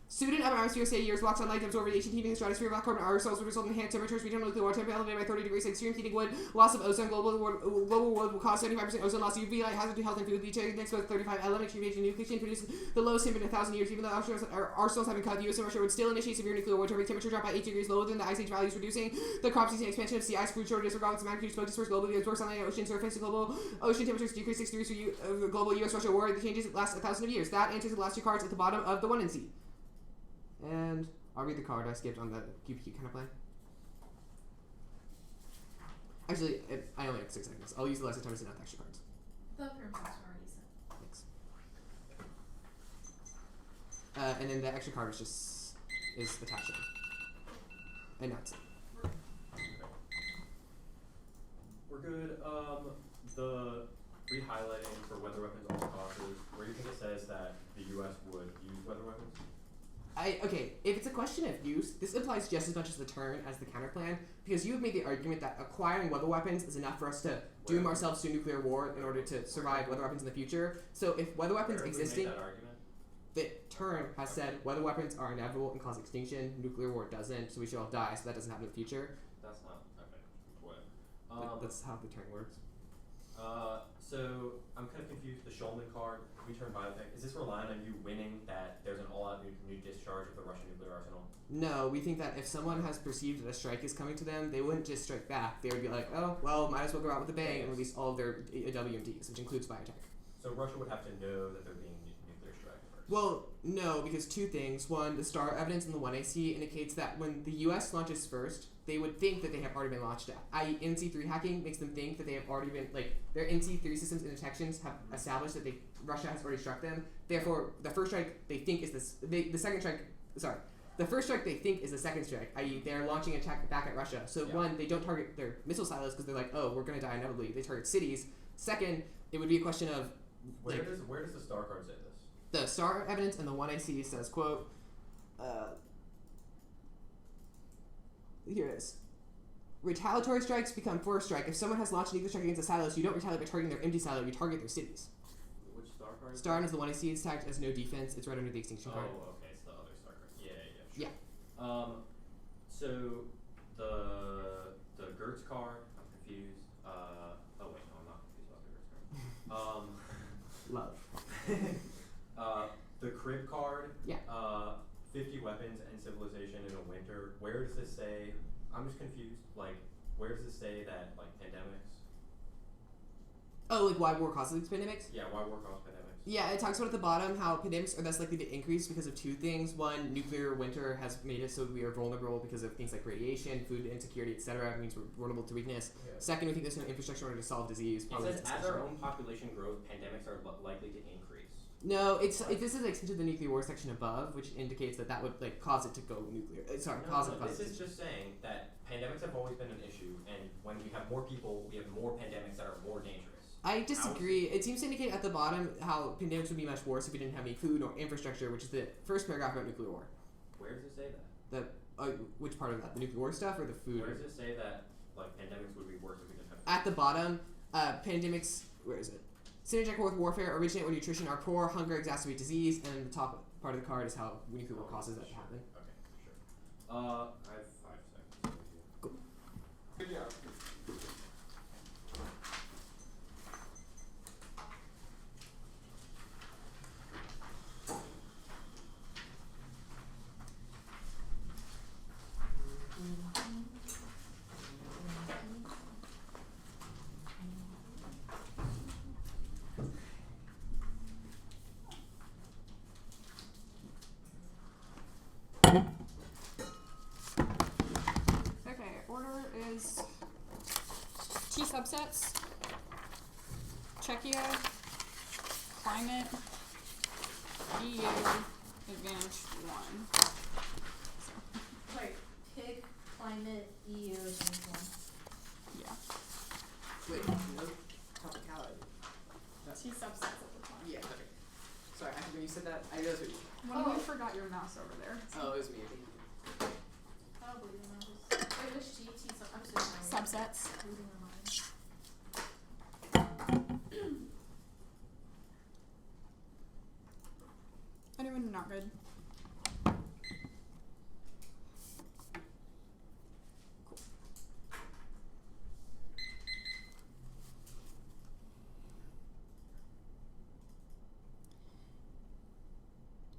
Student of atmosphere say years blocks on light absorb radiation heating the stratosphere, black carbon aerosols would result in enhanced temperatures, regional nuclear water temperature elevated by 30 degrees, extreme heating would, loss of ozone, global world will cause 75% ozone loss, UV light hazard to health and food, lead to next with 35 element extreme nucleation produce the lowest temperature in 1,000 years, even though arsenals have been cut, the US and Russia would still initiate severe nuclear war, temperature drop by 8 degrees lower than the ice age values, reducing the crop season expansion of sea ice, food shortages, regardless of magnitude, smoke dispersed globally, absorbs on the ocean surface, global ocean temperatures decrease 6 degrees for global US-Russia war, the changes last 1,000 years. That answers the last 2 cards at the bottom of the 1 and C. And I'll read the card I skipped on the QPQ kind of plan. Actually, I only have 6 seconds. I'll use the lesson time to send out the extra cards. The perms are already sent. Thanks. And then the extra card is attached. And that's it. We're good. The pre-highlighting for weather weapons all causes, where do you think it says that the U.S. would use weather weapons? Okay, if it's a question of use, this applies just as much as the turn as the counterplan, because you have made the argument that acquiring weather weapons is enough for us to doom ourselves to a nuclear war in order to survive weather weapons in the future. So if weather weapons Where have we existing, made that argument? the turn has said weather weapons are inevitable and cause extinction, nuclear war doesn't, so we should all die, so that doesn't happen in the future. That's not okay. What? That's how the turn works. So I'm kind of confused. The Shulman card, we turn biotech. Is this relying on you winning that there's an all-out new discharge of the Russian nuclear arsenal? No, we think that if someone has perceived that a strike is coming to them, they wouldn't just strike back. They would be like, oh, well, might as well go out with a bang and release all of their WMDs, which includes biotech. So Russia would have to know that they're being nuclear struck first. Well, no, because two things. One, the star evidence in the 1AC indicates that when the US launches first, they would think that they have already been launched at. I.e., NC3 hacking makes them think that they have already been, like, their NC3 systems and detections have established that Russia has already struck them. Therefore, the first strike they think is the second strike, the first strike they think is the second strike, i.e., they're launching an attack back at Russia. So one, they don't target their missile silos because they're like, oh, we're going to die inevitably. They target cities. Second, it would be a question of, Where does the star card say this? the star evidence in the 1AC says, quote, here it is. Retaliatory strikes become forced strike. If someone has launched a nuclear strike against the silos, you don't retaliate by targeting their empty silo, you target their cities. Which star card? Star is the 1AC, it's tagged as no defense, it's right under the extinction card. Oh, okay, it's the other star card. Yeah, Yeah. sure. So the Gertz card, I'm confused. Oh wait, no, I'm not confused about the Gertz card. The crib card. Yeah. 50 weapons and civilization in a winter. Where does this say? I'm just confused. Like, where does this say that like pandemics? Oh, like why war causes pandemics? Yeah, why war causes pandemics? Yeah, it talks about at the bottom how pandemics are less likely to increase because of two things. One, nuclear winter has made it so we are vulnerable because of things like radiation, food insecurity, etc. It means we're vulnerable to weakness. Yeah. Second, we think there's no infrastructure in order to solve disease. It says as our own population grows, pandemics are likely to increase. No, this is like into the nuclear war section above, which indicates that would like cause it to go nuclear. Cause it. This is just saying that pandemics have always been an issue, and when we have more people, we have more pandemics that are more dangerous. I disagree. It seems to indicate at the bottom how pandemics would be much worse if we didn't have any food or infrastructure, which is the first paragraph about nuclear war. Where does it say that? Which part of that? The nuclear war stuff or the food? Where does it say that like pandemics would be worse if we didn't have food? At the bottom, pandemics. Where is it? Synergetic with warfare originate when nutrition are poor, hunger exacerbate disease, and the top part of the card is how nuclear war causes that to happen. Okay, sure. I have 5 seconds. Cool. Good job. Okay, order is T subsets, Czechia, climate, EU, advantage 1. Right. Pick climate EU advantage 1. Yeah. Wait, no topicality. T subsets at the top. Yeah. Okay. Sorry, when you said that, I realized what you. One of you forgot your mouse over there. Oh, it was me. Probably the numbers. Wait, which T? T sub. I'm so sorry. Subsets. Reading my mind. Anyone not good?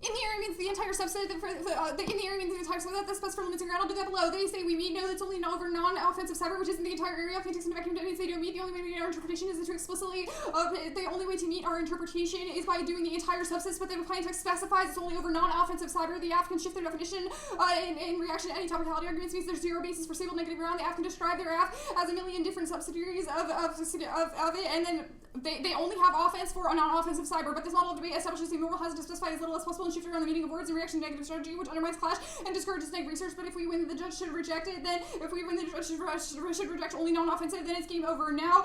In the area means the entire subset. In the area means the entire subset. That specifies for limits and ground. I'll do that below. They say we know that's only over non-offensive cyber, which is in the entire area. Context and vacuum means they don't meet. The only way to meet our interpretation is to explicitly. The only way to meet our interpretation is by doing the entire subsets. But the plain text specifies it's only over non-offensive cyber. The AF can shift their definition in reaction to any topicality arguments. Means there's zero basis for stable negative ground. The AF can describe their AF as a million different subsidiaries of it, and then They only have offense for a non-offensive cyber, but this model of debate establishes the moral hazard to specify as little as possible and shift around the meaning of words in reaction to negative strategy, which undermines clash and discourages negative research. But if we win, the judge should reject it. Then, if we win, the judge should reject only non-offensive. Then it's game over. Now,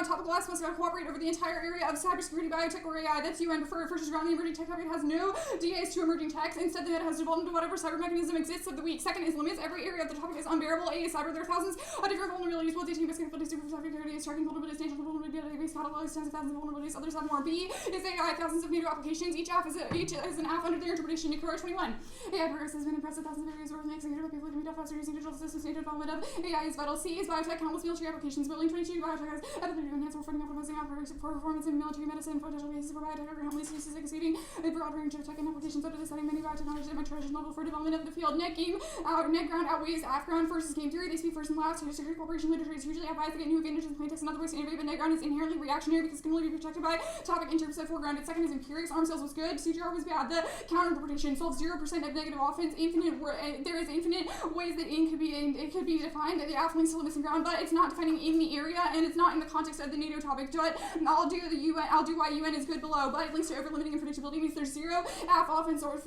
topical last must cooperate over the entire area of cybersecurity, biotech, or AI. That's UN preferred versus ground. The emerging tech topic has no DAs to emerging techs. Instead, the meta has devolved into whatever cyber mechanism exists of the weak. Second is limits. Every area of the topic is unbearable. A is cyber. There are thousands of different vulnerabilities. Both team capabilities, super cybersecurity, tracking vulnerabilities, national vulnerability database catalogs, tens of thousands of vulnerabilities. Others have more. B is AI, thousands of native applications. Each is an app under their interpretation. Nicaragua 21. AI progress has been impressive. Thousands of areas where the executive people can meet up faster using digital systems. Native development of AI is vital. C is biotech, countless military applications. Building 22 biotech has ability to enhance reporting, optimizing performance in military medicine, potential basis for biotech, or countless uses exceeding a broad range of tech and applications. Under the setting, many biotechnologies at maturation level for development of the field. Net ground outweighs AF ground versus game theory. They speak first and last. Security cooperation literature is usually advised to get new advantages in plaintext and other ways to innovate, but net ground is inherently reactionary because it can only be protected by topic in terms of foregrounded. Second is empirics. Arm sales was good. CGR was bad. The counter interpretation solves 0% of negative offense. There is infinite ways that it could be defined. The AF links to limits and ground, but it's not defining in the area, and it's not in the context of the NATO topic. But I'll do why UN is good below, but it links to over limiting and predictability means there's zero AF offense, or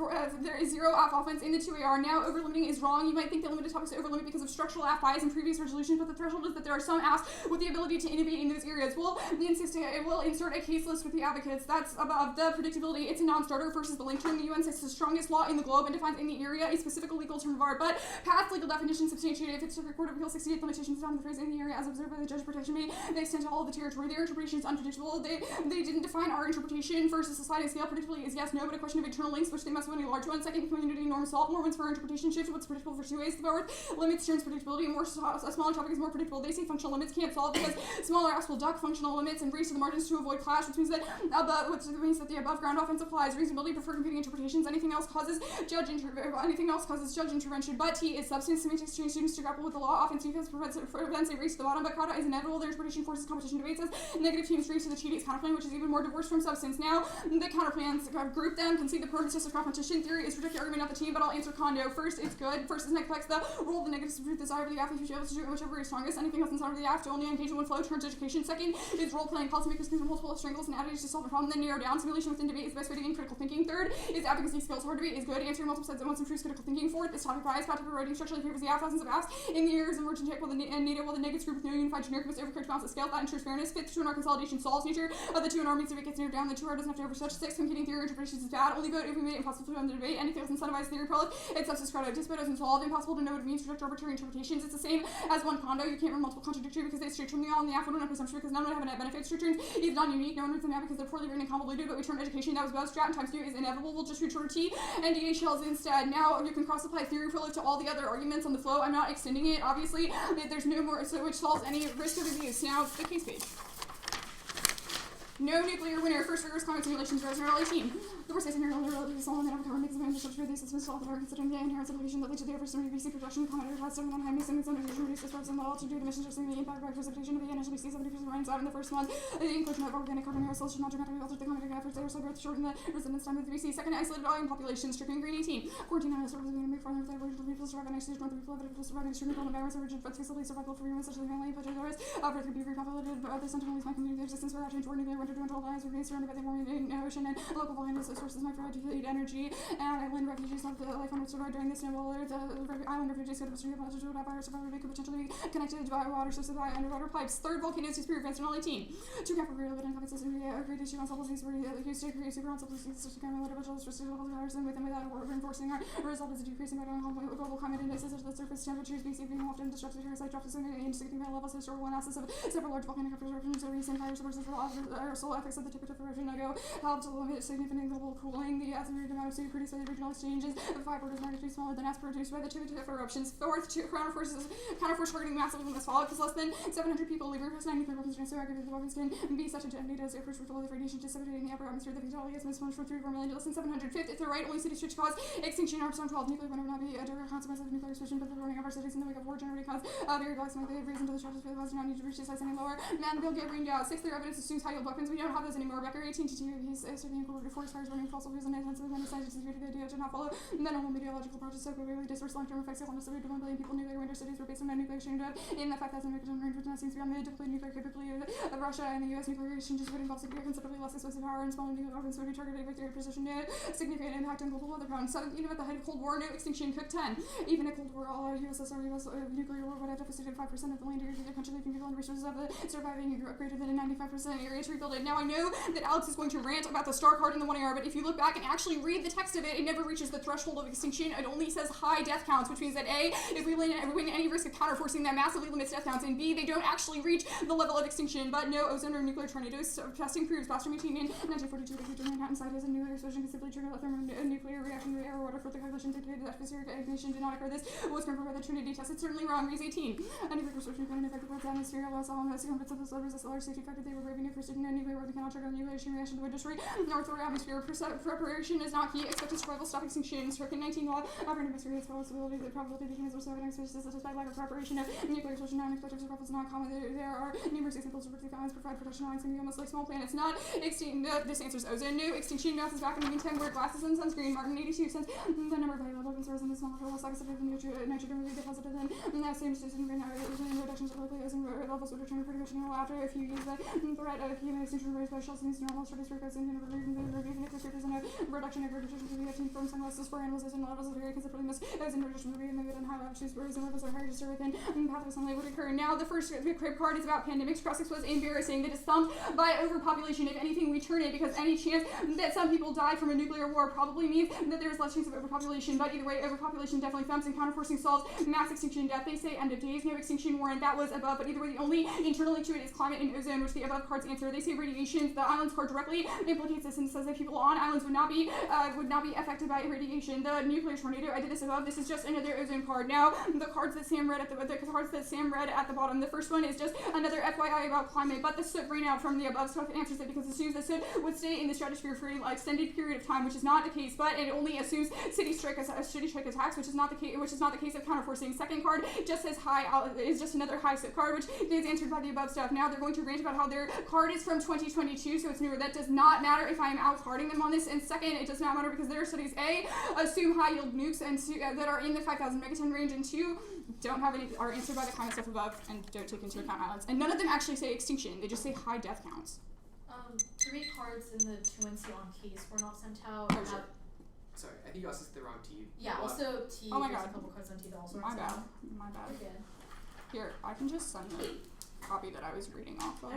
there is zero AF offense in the 2AR. Now, over limiting is wrong. You might think that limited topics over limit because of structural AF bias in previous resolutions, but the threshold is that there are some AFs with the ability to innovate in those areas. It will insert a case list with the advocates. That's above the predictability. It's a non-starter versus the link term. The UN says it's the strongest law in the globe and defines in the area a specific legal term of art, but past legal definition substantiated if it's Circuit Court of Appeal 68 limitations on the phrase in the area as observed by the judge protection may they extend to all of the territory. Their interpretation is unpredictable. They didn't define our interpretation versus the sliding scale. Predictability is yes, no, but a question of internal links, which they must win a large one. Second, community norm solve. More wins for our interpretation shift. What's predictable for two ways. The power limits turns predictability. A smaller topic is more predictable. They say functional limits can't solve because smaller apps will duck functional limits and race to the margins to avoid clash, which means that the above ground offense applies. Reasonability prefer competing interpretations. Anything else causes judge intervention. But T is substance. Semantics train students to grapple with the law. Offense defense prevents a race to the bottom, but CATA is inevitable. Their interpretation forces competition debates as negative teams race to the cheat counterplan, which is even more divorced from substance. Now, the counterplans group them, concede the purposes of competition. Theory is reject the argument, not the team, but I'll answer condo. First, it's good. First is neglects the role of the negative to desire of the AF if you fail to do it, whichever is strongest. Anything else inside of the AF to only engage in one flow turns education. Second is role playing. Policymakers can multiple strangles and adages to solve a problem, then narrow down. Simulation within debate is the best way to gain critical thinking. Third is advocacy skills. Hard debate is good. Answering multiple sides at once improves critical thinking. Fourth is topic bias. Bad type of writing structurally favors the AF. Thousands of AFs in the areas of emergent tech while the negative group with no unified generic must overcorrect balance at scale. That ensures fairness. Fifth, 2NR consolidation solves nature of the 2NR means if it gets narrowed down, the 2R doesn't have to overstretch. Sixth, competing theory interpretations is bad. Only vote if we made it impossible to win the debate. Anything else incentivized theory prelate, it's subscribed. Dispo doesn't solve. Impossible to know what it means to reject arbitrary interpretations. It's the same as one condo. You can't run multiple contradictory because they straight term the all in the AF would not presumption because none would have a net benefit. Straight terms is non-unique. No one reads them out because they're poorly written and convoluted, but we term education that was best. Strat and times 2 is inevitable. We'll just read shorter T and DA shells instead. Now you can cross-apply theory prelate to all the other arguments on the flow. I'm not extending it, obviously. There's no more, so which solves any risk of abuse. Now, the case page. No nuclear winner. First rigorous climate simulations for our early team. The worst case scenario relative to solid that cover makes the management of the systems solved are considering the inherent simulation that leads to the first BC production. Commentator has 7 on high missing and some reduces parts in the altitude emissions just the impact by precipitation of the initial BC 70% rains out in the first one. The inclusion of organic carbon aerosols should not dramatically alter the commentator efforts aerosol growth shorten the residence time of the BC. Second, isolated volume populations. Stripping green 18. 14 islands are going to make farther with avoidable people survive and actually north of people that will survive extremely cold environments origin but facilities survival for humans such as the family but otherwise Earth could be repopulated but other sentinels my community existence without change or nuclear winter to control lines would be surrounded by the warming ocean and local volcanoes sources might provide energy and island refugees have the life on earth survive during this snowball or the island refugees could have virus survival could potentially be connected by water sources by underwater pipes. Third, volcanoes experience events in all 18. 2 capital relevant topics is agreed issue on supplements where used to create super on supplements to become a little bit of virus and with and without reinforcing our result is a decreasing by global climate indices such as the surface temperatures BC being often disrupts the parasite drops into significant levels historical analysis of several large volcanic eruptions or recent fire sources for aerosol effects of the tip of eruption ago help to limit significant global cooling. The estimated amount of produced by the regional exchanges of 5 orders of magnitude smaller than as produced by the tip of eruptions. Fourth, counterforce targeting massively when this fall because less than 700 people leave Earth 90 weapons so active the weapons can be such a detonate as air first with the radiation disseminating in the upper atmosphere. The fatality is most from 3 to 4 million to less than 750. If they're right, only cities which cause extinction are 12. Nuclear winter will not be a direct consequence of nuclear explosion, but the burning of our cities in the wake of war generally cause very blocks might reason to the charges for the cause do not need to reach this size any lower. Man, they'll get rained out. Sixth, their evidence assumes high yield weapons weapons. We don't have those anymore. Becker 18 to 2, he's starting incorporated forest fires running fossil fuels and intensive and decided to secure the idea to not follow the normal meteorological process so quickly disperse long-term effects of almost 1 billion people. Nuclear winter cities were based on a nuclear exchange in the 5,000 megaton range, which now seems to be on the deployed nuclear capability of Russia and the U.S. nuclear exchanges would involve considerably less explosive power and smaller nuclear weapons would be targeted with greater precision. Significant impact on global weather patterns. Even at the height of Cold War, no extinction could 10. Even at Cold War, all USSR nuclear war would have devastated 5% of the land area of the country, leaving people and resources of the surviving greater than a 95% area to rebuild it. Now I know that Alex is going to rant about the star card in the 1AR, but if you look back and actually read the text of it, it never reaches the threshold of extinction. It only says high death counts, which means that A, if we win any risk of counterforcing, that massively limits death counts, and B, they don't actually reach the level of extinction. But no, ozone or nuclear tornadoes. Testing proves Boston routine in 1942 that featured Manhattan site as a nuclear explosion could simply trigger a thermonuclear reaction to the air or water for the calculation indicated that atmospheric ignition did not occur. This was confirmed by the Trinity test. It's certainly wrong. Reason 18. A nuclear explosion can affect the atmosphere. Loss all the circumference of the solar resist the large safety factor. They were braving it for sitting in a nuclear war. They cannot trigger a nuclear chain reaction that would destroy North or atmosphere. Preparation is not key. Expected survival stop extinction. Stricken 19 law. Operating atmosphere has possibility that probability becomes also evidence despite lack of preparation of nuclear explosion. Non-expected survival is not common. There are numerous examples of predictive lines provide protection lines can be almost like small planets. Not extinct. This answers ozone. No extinction bounces back in the meantime. Wear glasses and sunscreen. Martin 82 cents. The number of high-level concerns in the small level like of nitrogen will be deposited in that same system. Reductions of local ozone levels would return pretty much after a few years. The threat of human extinction raised by shells seems normal. Studies for in even if the there's a reduction of reduction to be obtained from sunglasses for animals and levels of very considerably miss ozone reduction will be limited and high latitudes where ozone levels are higher just within pathways sunlight would occur. Now the first crib card is about pandemics. Crossix was embarrassing. That is thumped by overpopulation. If anything, we turn it because any chance that some people die from a nuclear war probably means that there is less chance of overpopulation. But either way, overpopulation definitely thumps and counterforcing solves mass extinction death. They say end of days, no extinction warrant. That was above. But either way, the only internally to it is climate and ozone, which the above cards answer. They say radiation. The islands card directly implicates this and says that people on islands would not be affected by radiation. The nuclear tornado. I did this above. This is just another ozone card. Now the cards that Sam read at the bottom. The first one is just another FYI about climate. But the soot ran out from the above stuff answers it because it assumes that soot would stay in the stratosphere for an extended period of time, which is not the case. But it only assumes city strike attacks, which is not the case. Which is not the case of counterforcing. Second card just says high. Is just another high soot card, which is answered by the above stuff. Now they're going to rant about how their card is from 2022, so it's newer. That does not matter if I am outcarding them on this. And second, it does not matter because their studies A assume high yield nukes and that are in the 5,000 megaton range, and 2 don't have any are answered by the climate stuff above and don't take into account islands. And none of them actually say extinction. They just say high death counts. 3 cards in the 2NC on keys were not sent out. Oh, sure. Sorry, I think you also said the wrong T. Yeah, also T. Oh my there's god. a couple cards on T that also My weren't bad. sent out. My bad. Again. Here, I can just send the copy that I was reading off of.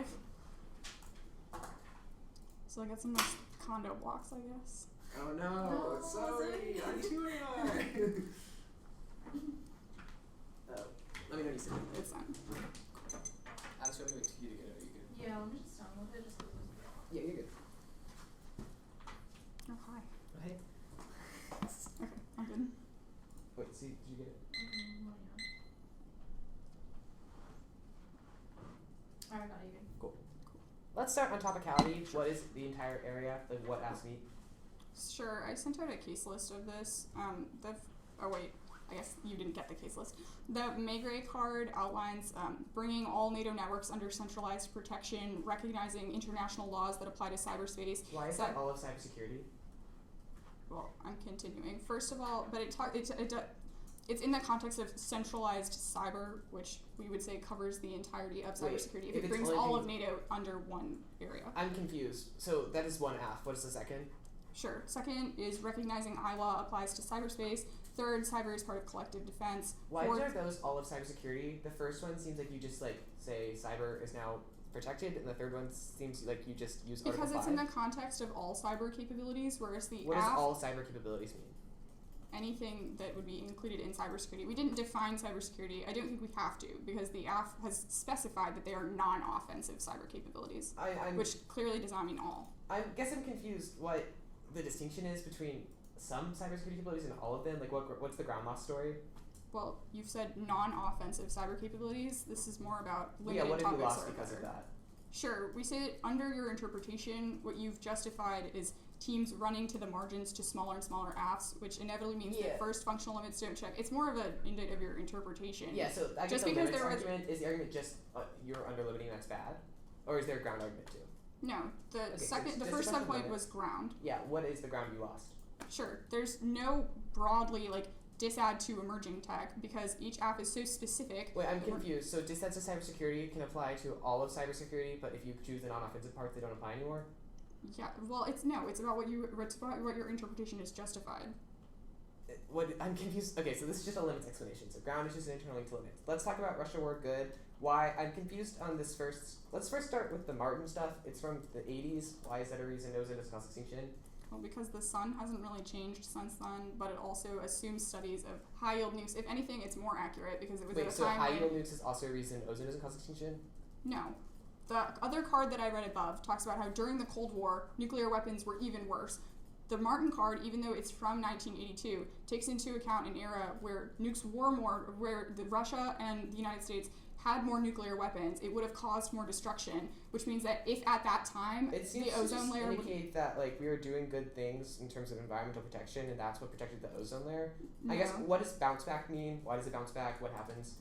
So I got some nice condo blocks, I guess. Oh no, sorry, I'm too hard. Oh, let me know you said it. It's sent. I was going to wait for you to get it. Are you good? Yeah, let me just download it just 'cause it was Yeah, you're good. Oh, hi. Oh, hey. Okay, I'm good. Wait, see, did you get it? Alright, got it. Cool. Let's start on topicality. What is the entire area? Like what has to be? Sure, I sent out a case list of this. Oh wait, I guess you didn't get the case list. The Maigret card outlines bringing all NATO networks under centralized protection, recognizing international laws that apply to cyberspace. Why is that all of cybersecurity? Well, I'm continuing. First of all, but it's in the context of centralized cyber, which we would say covers the entirety of cybersecurity. If it brings all of NATO under one area. I'm confused. So that is one F. What is the second? Sure. Second is recognizing ILAW applies to cyberspace. Third, cyber is part of collective defense. Why Fourth, are those all of cybersecurity? The first one seems like you just like say cyber is now protected, and the third one seems like you just use Article 5. because it's in the context of all cyber capabilities, whereas the What does all cyber capabilities mean? anything that would be included in cybersecurity. We didn't define cybersecurity. I don't think we have to, because the AF has specified that they are non-offensive cyber capabilities, which clearly does not mean all. I guess I'm confused what the distinction is between some cybersecurity capabilities and all of them. Like, what's the ground loss story? Well, you've said non-offensive cyber capabilities. This is more about limited what have you topics lost or because of other. that? Sure, we say that under your interpretation, what you've justified is teams running to the margins to smaller and smaller AFs, which inevitably means that first functional limits don't check. It's more of an indicate of your interpretation. Yeah, so I guess just the because limits there was argument is the argument just you're under limiting that's bad, or is there a ground argument too? No, the Okay, second, the just first a second subpoint minute. was ground. Yeah, what is the ground you lost? Sure, there's no broadly like disadd to emerging tech because each app is so specific. Wait, I'm confused. So disadd to cybersecurity can apply to all of cybersecurity, but if you choose the non-offensive parts, they don't apply anymore? Yeah, well, it's about what your interpretation is justified. What I'm confused. Okay, so this is just a limits explanation. So ground is just an internal link to limits. Let's talk about Russia War Good. Why I'm confused on this first. Let's first start with the Martin stuff. It's from the 80s. Why is that a reason ozone doesn't cause extinction? Well, because the sun hasn't really changed since then, but it also assumes studies of high yield nukes. If anything, it's more accurate because it was at Wait, a so time high when yield nukes is also a reason ozone doesn't cause extinction? no. The other card that I read above talks about how during the Cold War, nuclear weapons were even worse. The Martin card, even though it's from 1982, takes into account an era where nukes were more, where Russia and the United States had more nuclear weapons. It would have caused more destruction, which means that if at that time It seems the to ozone just layer would... indicate that like we were doing good things in terms of environmental protection, and that's what protected the ozone layer. No. I guess what does bounce back mean? Why does it bounce back? What happens?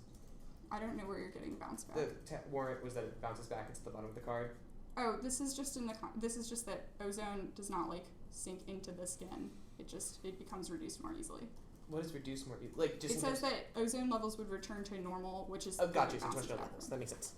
I don't know where you're getting bounce back. The warrant was that it bounces back. It's at the bottom of the card. Oh, this is just this is just that ozone does not like sink into the skin. It becomes reduced more easily. What is reduce more? Like just It says that ozone levels would return to normal, which is Oh, got you. it So bounces much back. levels. That makes sense.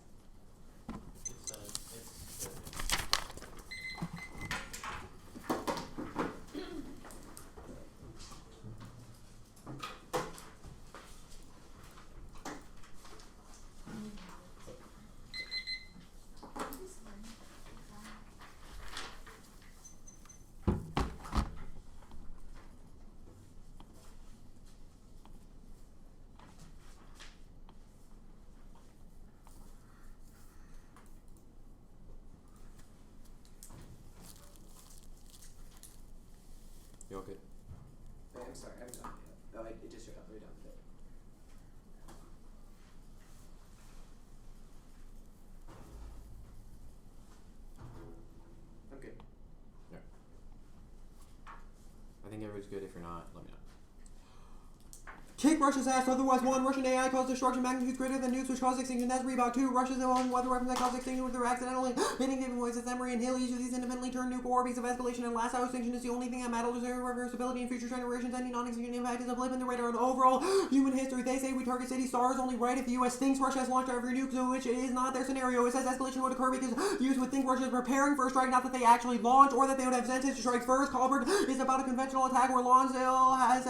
You all good? Wait, I'm sorry. I'm done. Oh, it just showed up. We're done with it. I'm good. I think everybody's good. If you're not, let me know. Kick Russia's ass, otherwise 1. Russian AI caused destruction magnitudes greater than nukes which cause extinction. That's Reebok. 2. Russia's own weather weapons that cause extinction with their accidentally hitting given voices. Emery and Hill. Each of these independently turned nuke orbits of escalation and LASA extinction is the only thing that matters. Their reversibility in future generations. Any non-extinction impact is a blip in the radar of overall human history. They say we target city stars only right if the US thinks Russia has launched every nuke, which is not their scenario. It says escalation would occur because the US would think Russia is preparing for a strike, not that they actually launch, or that they would have sent it to strike first. Colbert is about a conventional attack where launch still has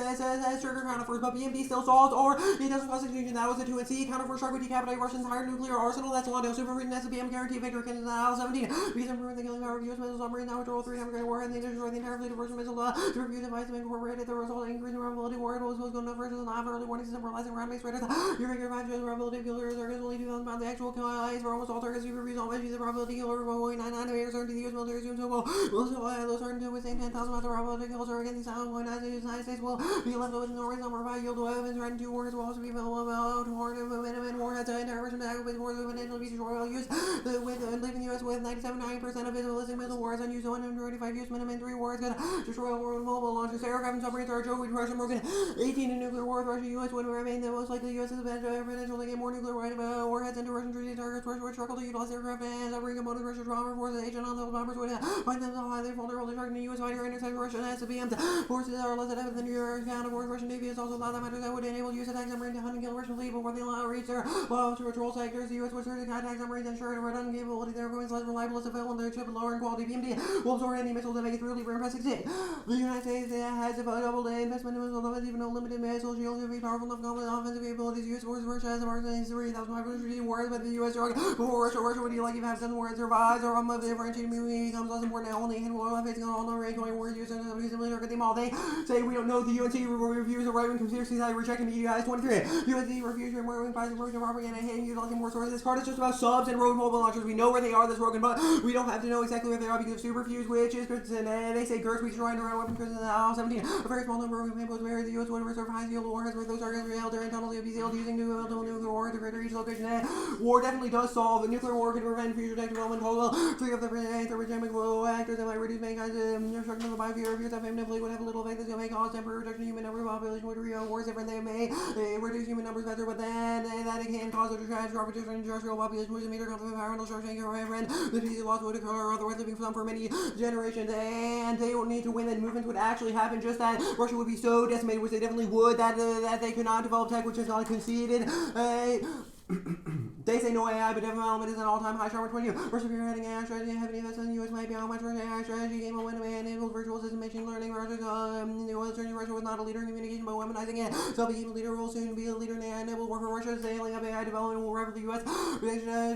trigger counter first, but BMD still stalls, or it doesn't cause extinction. That was a 2 and C. Counter for strike would decapitate Russia's entire nuclear arsenal. That's London. Super written SBM guarantee victory. Can Al 17. Because improving the killing power of US missiles, submarines, now control 3 never war, and they destroy the entire fleet of Russian missiles. To review the device to incorporate the result increase in probability war. It was good enough for us not early warning system realizing ground based radars. Your regular 5 probability of killer targets only 2,000 pounds. The actual kill eyes for almost all targets. You reviews all measures. The probability killer 1.99 of certainty. The US military assumes so well. Will those certain to withstand 10,000 pounds. The probability kills are against the 7.9 the United States will be left with no reason number 5 yield weapons. Threatened 2 wars will also be available about warning of minimum warheads. Entire Russian attack with wars with potential be destroyed. Use with leaving the US with 97.9% of its ballistic missile wars unused. 125 use minimum 3 wars. Gonna destroy all mobile launchers. Aircraft and submarines are joke with Russia broken. 18 in nuclear war. Russia US would remain the most likely US is the potential to get more nuclear warheads into Russian treaty targets. Russia would struggle to utilize aircraft and submarine components. Russia's bomber forces agent on those bombers would find them highly vulnerable to targeting US fighter intercept Russian SBM forces are less effective than your counter force. Russian Navy is also allowed that matters that would enable US attack submarines to hunt and kill Russian fleet before they allow reach their to patrol sectors. The US would certain attack submarines ensure a redundant capability. Their equipment is less reliable as available and their ship lower in quality. BMD will absorb any missiles that make it through Libra and press 6. The United States has doubled the investment in missile defense, even though limited missile shields will be powerful enough combat offensive capabilities. US forces Russia has approximately 3,500 wars, but the US drug before Russia would you like if half dozen wars survives or the differentiating movie becomes less important. Only a handful of facing all no range only wars used and reasonably target them all. They say we don't know the UNC reviews of right wing conspiracy that rejecting the guys 23. UNC reviews and where we find version propaganda hating utilizing more sources. This card is just about subs and road mobile launchers. We know where they are, that's broken, but we don't have to know exactly where they are because of Superfuse, which is they say Gertz we destroying around weapon cruisers in the 17. A very small number of impose where the US would reserve high yield warheads where those targets are held during tunnels of BZL using nuclear war to greater each location. War definitely does solve. The nuclear war can prevent future tech development. Well, 3 of the chemical actors that might reduce mankiind's destruction of the biosphere. If that family would have a little effect, that's going to make cause temporary reduction in human number population would real wars if different. They may reduce human numbers faster, but then that it can cause a catastrophic industrial population, which is a major consequence of environmental destruction. The disease loss would occur, otherwise living for many generations, and they don't need to win. That movements would actually happen. Just that Russia would be so decimated, which they definitely would, that they could not develop tech, which is not conceded. They say no AI, but development is an all-time high. Sharp 20. Russia heading AI strategy and heavy investment in the U.S. might be how much Russia AI strategy game momentum and enabled virtual system machine learning. Russia was not a leader in communication, but weaponizing it. So became a leader, will soon be a leader in AI-enabled warfare. Russia sailing up AI development will rival the U.S.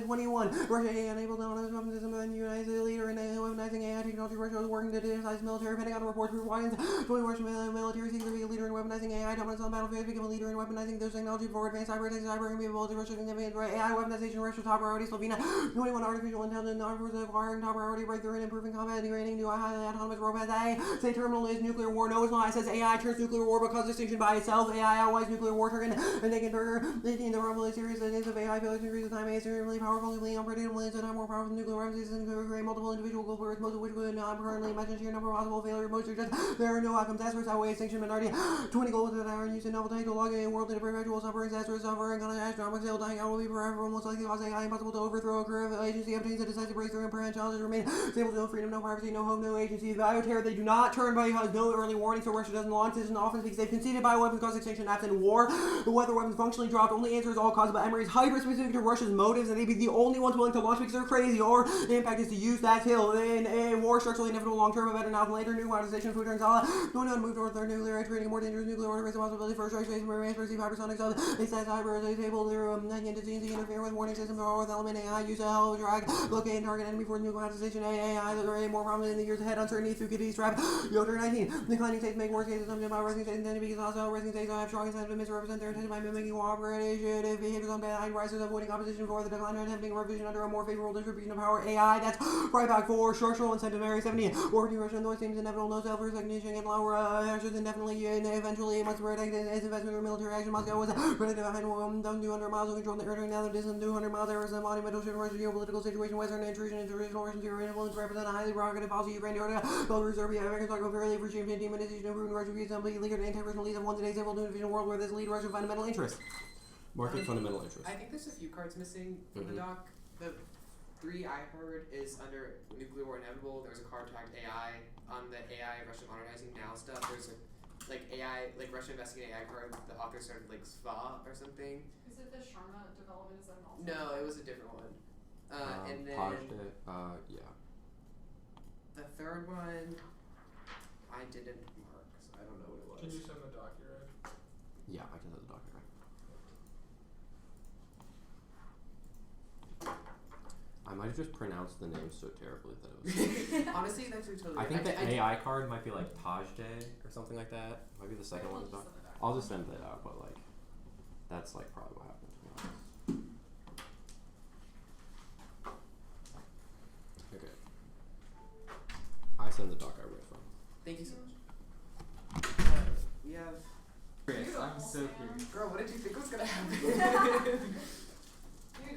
21. Russia AI-enabled autonomous weapon system and United States leader in weaponizing AI technology. Russia is working to decide military. Pentagon reports prove Washington 20 Russian military seeks to be a leader in weaponizing AI dominance on the battlefield. Become a leader in weaponizing those technology for advanced cyber capability. Russia significant AI weaponization. Russia top priority. Slovenia 21 artificial intelligence acquiring top priority breakthrough and improving combat degrading to a highly autonomous robots. AI say terminal is nuclear war. No, it's not. It says AI turns nuclear war because distinction by itself. AI outweighs nuclear war trigger and they can burger. The rumble is serious. It is of AI failures increase the time. AI is extremely powerful, completely unpredictable. It's a time more powerful than nuclear weapons. It can create multiple individual global risks, most of which would not currently mention sheer number of possible failure. Most suggest there are no outcomes. That's for outweigh extinction minority. 20 goals that are used in novel technology in world in a perpetual suffering, disaster, suffering, astronomical still dying out will be forever, most likely cause AI impossible to overthrow a curve agency obtains a decisive breakthrough and permanent challenges remain stable, no freedom, no privacy, no hope, no agency. Bioterror, they do not turn because no early warning, so Russia doesn't launch this in offense because they've conceded bioweapons cause extinction absent war. The weather weapons functionally dropped only answers all caused by Emery's hyper-specific to Russia's motives, and they'd be the only ones willing to launch because they're crazy, or the impact is to use that hill in a war structurally inevitable long-term, but better now than later. New modernization, food turns all. No one move towards their nuclear edge, creating a more dangerous nuclear order, raise the possibility for a strike space, advanced perceived hypersonic cells. They set cyber as a table, they're interfere with warning systems or with element AI, use a hell of a drag, locate and target enemy for nuclear modernization. AI, the array more prominent in the years ahead, uncertainty through kitty strap. Yoder 19. Declining states make worse cases assumption about rising states intended because also rising states have strong incentive to misrepresent their intention by mimicking cooperation if behaviors on bad rises, avoiding opposition for the decline or attempting revision under a more favorable distribution of power. AI, that's right back for structural incentive. Area 17. War between Russia and North seems inevitable. No self-recognition and lower actions indefinitely and eventually it must protect its investment or military action. Moscow was predicted behind 200 miles of control in the earth. Now the distance 200 miles there is a monumental shift in Russia's geopolitical situation. Western intrusion into regional Russian theory influence represent a highly prerogative policy. Ukraine, Georgia, Belarus, Serbia, Americans talk about fairly for regime demonization, improving Russian views, simply leader to anti-Russian leaders of one today's civil division world where this lead Russian fundamental interest. Market fundamental interest. I think there's a few cards missing from the doc. The 3 I heard is under nuclear war inevitable. There's a card tagged AI on the AI Russia modernizing now stuff. There's a AI, Russia investing in AI card. The author started SVA or something. Is it the Sharma development? Is that an alt? No, it was a different one. And then yeah. the third one, I didn't mark, so I don't know what it was. Can you send the document? Yeah, I can send the document. I might have just pronounced the name so terribly that it was. Honestly, that's totally. I think the AI card might be Tajde or something like that. Might be the second one. I'll just send that out, but that's probably what happened to be honest. Okay. I send the doc I read from. Thank you so much. We have. Chris, I'm so curious. Girl, what did you think was gonna happen? Dude,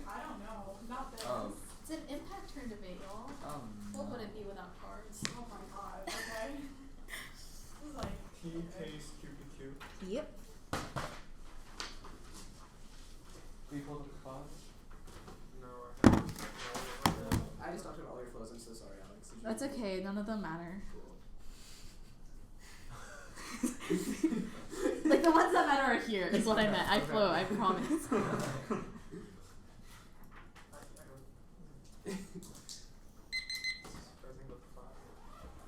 I don't know. Not this. It's an impact turn debate, y'all. What would it be without cards? Oh my god, okay. This is T taste QPQ. Yep. We pulled up the files. No, I haven't. I just talked about all your flows. I'm so sorry, Alex. That's okay. None of them matter. The ones that matter are here. Is what I meant. I flow. I promise.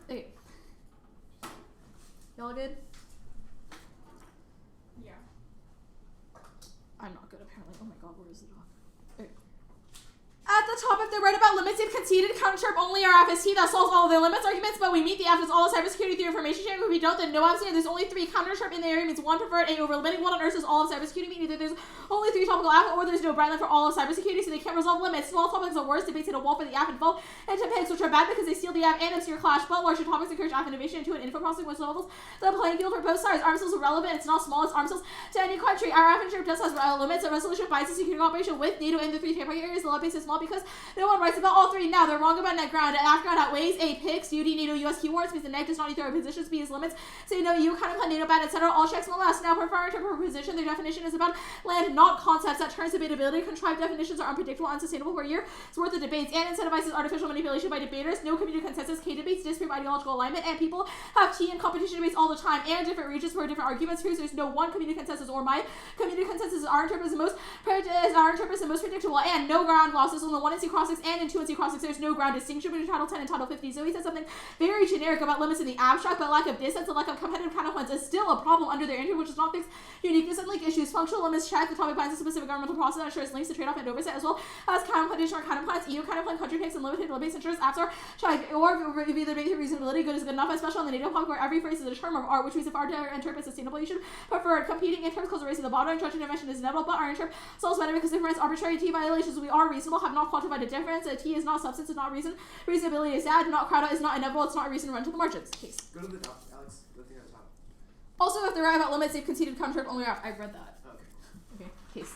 Okay. Y'all good? yeah. I'm not good apparently. Oh my god, where is the doc? Okay. At the top, if they're right about limits, they've conceded counter-chirp only our FST that solves all of their limits arguments, but we meet the F as all of cybersecurity through information sharing. If we don't, then no FST. There's only 3 counter-chirp in the area means 1 preferred, A over limiting. 1 on Earth is all of cybersecurity. Meaning either there's only 3 topical F or there's no bright line for all of cybersecurity, so they can't resolve limits. Small topics are worse. Debates hit a wall for the app and fall into pigs, which are bad because they steal the app and obscure clash. But larger topics encourage app innovation into an info crossing, which levels the playing field for both sides. Arms cells are relevant. It's not small. It's arms cells to any country. Our app and chirp does has limits. A resolution binds the security cooperation with NATO in the 3 target areas. The limit base is small because No one writes about all three. Now, they're wrong about net ground. Net ground outweighs A, PICS, UD, NATO, US keywords, means the net does not need their positions, B is limits. Say no, EU, kind of plan, NATO bad, etc. All checks molest. Now, preferring to proposition, their definition is about land, not concepts. That turns debatability. Contrived definitions are unpredictable, unsustainable for a year. It's worth the debates and incentivizes artificial manipulation by debaters. No community consensus. K debates disprove ideological alignment, and people have tea and competition debates all the time and different regions for different arguments. Proves there's no one community consensus or my community consensus is our interpretation the most predictable, and no ground losses on the 1 and 2 cross-6 and in 2 and 2 cross-6. There's no ground distinction between Title 10 and Title 50. So he says something very generic about limits in the abstract, but lack of distance and lack of competitive counterpoints is still a problem under their entry, which does not fix uniqueness and link issues. Functional limits check. The topic binds a specific governmental process that ensures links to trade-off and oversight, as well as counterplantation or counterplans. EU counterplan country picks and limited limits ensures apps are checked or review the basic reasonability. Good is good enough, especially on the native topic where every phrase is a term of art, which means if our interpret sustainable, you should prefer it. Competing in terms cause the race of the bottom and judge intervention is inevitable, but our interpret solves better because it prevents arbitrary T violations. We are reasonable, have not quantified a difference. A T is not substance, is not reason. Reasonability is sad, not crowd out, is not inevitable, it's not a reason to run to the margins. Case. Go to the top, Alex. Go to the top. Also, if they're right about limits, they've conceded contract only out. I've read that. Okay. Okay, case.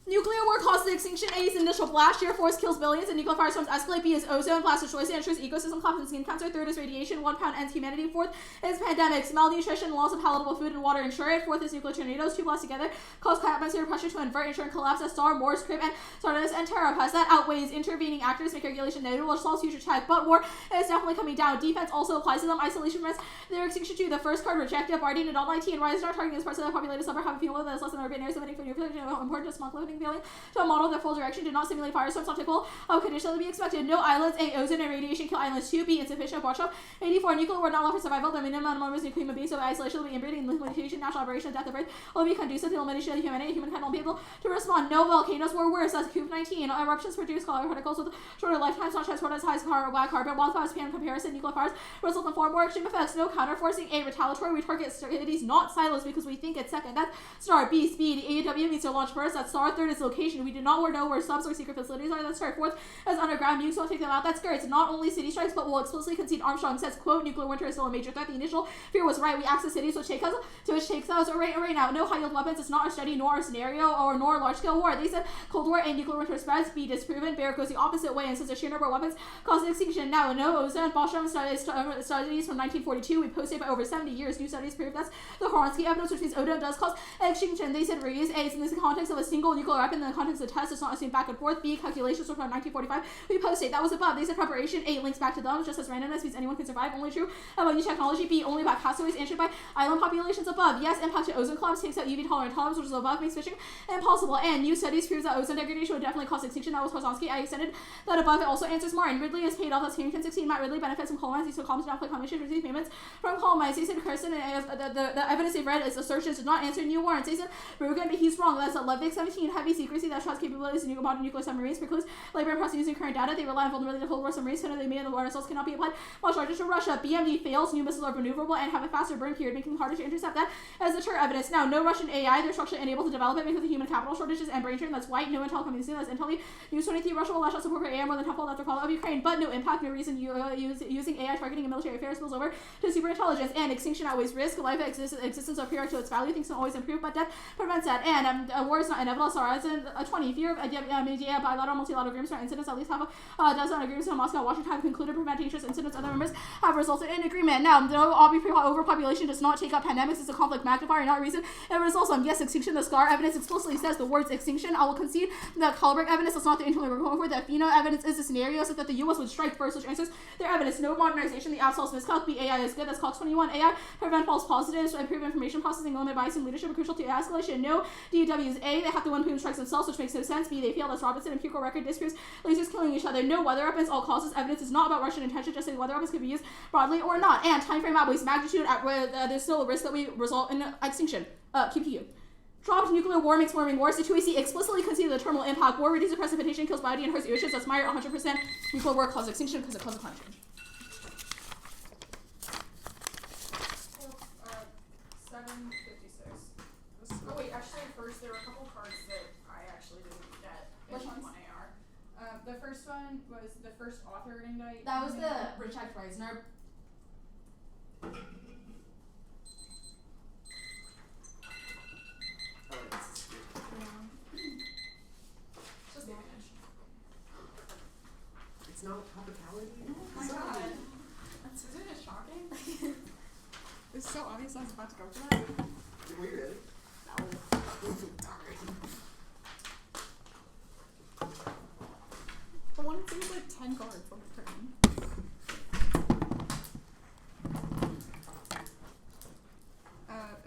Nuclear war caused the extinction. A is initial blast. Sheer force kills billions, and nuclear firestorms escalate. B is ozone blast destroys and ensures ecosystem collapse and skin cancer. Third is radiation. 1 pound ends humanity. Fourth is pandemics. Malnutrition, loss of palatable food and water ensure it. Fourth is nuclear tornadoes. 2 blasts together cause atmospheric pressure to invert, ensuring collapse as star, Morse, Crib, and Stardust and Terrapest. That outweighs intervening actors make regulation negative, which solves future tech. But war is definitely coming down. Defense also applies to them. Isolation prevents their extinction too. The first card rejected. Guardian and all IT and Rise Star targeting as parts of the populated suburb have a feeling that is less than urban areas limiting for new protection of important to small clothing feeling to a model their full direction did not simulate firestorms optical conditions to be expected. No islands. A, ozone and radiation kill islands. 2, B, insufficient watch up. 84, nuclear war not allowed for survival. The minimum amount of members in human beings, so isolation will be inbreeding, limitation, national operation, death of earth will be conducive to the elimination of humanity. Humankind won't be able to respond. No volcanoes were worse as COVID-19. Eruptions produce particles with shorter lifetimes, not transport as high as black carbon. Wildfires pan comparison. Nuclear fires result in far more extreme effects. No counterforcing. A, retaliatory. We target cities, not silos, because we think it's second. That's star. B, speed. AW means to launch first. That's star. Third is location. We do not know where subs or secret facilities are. That's star. Fourth is underground. Nukes won't take them out. That's scary. It's not only city strikes, but will explicitly concede. Armstrong says, quote, nuclear winter is still a major threat. The initial fear was right. We access cities, which takes us right now. No high yield weapons. It's not a study, nor a scenario, or nor a large scale war. They said Cold War and nuclear winter spreads. B, disproven. Barrett goes the opposite way and says a sheer number of weapons cause extinction. Now, no ozone. Bostrom studies from 1942. We posted by over 70 years. New studies prove that's the Horonsky evidence, which means ozone does cause extinction. They said reuse. A, it's in the context of a single nuclear weapon. In the context of the test, it's not assumed back and forth. B, calculations from 1945. We posted that was above. They said preparation. A, links back to them, just as randomness means anyone can survive. Only true about new technology. B, only about castaways answered by island populations above. Yes, impact to ozone collapse takes out UV tolerant tolerance, which is above, makes fishing impossible. And new studies proves that ozone degradation would definitely cause extinction. That was Kozonsky. I extended that above. It also answers Martin. Ridley is paid off. That's Hamilton 16. Matt Ridley benefits from coal mines. These so calms down play combination receive payments from coal mines. They said Kirsten and the evidence they've read is assertions does not answer new warrants. They said Rugen, but he's wrong. That's 11 17. Heavy secrecy that shows capabilities in modern nuclear submarines precludes labor and process using current data. They rely on vulnerability to Cold War submarines. So they made the war results cannot be applied much larger to Russia. BMD fails. New missiles are maneuverable and have a faster burn period, making it harder to intercept that as deter evidence. Now, no Russian AI. They're structurally unable to develop it because of human capital shortages and brain drain. That's white. No intel coming soon. That's Intel. News 23. Russia will lash out support for AI more than half after fall of Ukraine, but no impact. No reason using AI targeting in military affairs spills over to superintelligence, and extinction outweighs risk. Life existence of period to its value. Things don't always improve, but death prevents that. And war is not inevitable. So as in 20 fear of bilateral, multilateral agreements or incidents. At least half a dozen agreements in Moscow, Washington have concluded preventing interest incidents. Other members have resulted in agreement. Now, no overpopulation does not take up pandemics. It's a conflict magnifier, not a reason. It results on yes, extinction. The SCAR evidence explicitly says the words extinction. I will concede that Kalberg evidence is not the internally we're going for. The FINO evidence is the scenario, so that the U.S. would strike first, which answers their evidence. No modernization. The absolute miscalc. B, AI is good. That's called 21. AI prevent false positives, improve information processing, limit bias and leadership are crucial to escalation. No DWs. A, they have to win who strikes themselves, which makes no sense. B, they fail. That's Robinson. Empirical record disproves lasers killing each other. No weather weapons. All causes. Evidence is not about Russian intention. Just say weather weapons could be used broadly or not. And time frame outweighs magnitude. There's still a risk that we result in extinction. Keep to you. Dropped nuclear war makes warming worse. The 2AC explicitly conceded the terminal impact. War reduces precipitation, kills biology, and hurts the oceans. That's Meyer 100%. Nuclear war causes extinction because it causes climate change. 756. Oh wait, actually first there were a couple cards that I actually didn't get. Which ones? 1AR. The first one was the first author indict. That was the Richard Reisner. Just the image. was so obvious I was about to go for that. Were you really? No. The one that seems like 10 cards on the turn.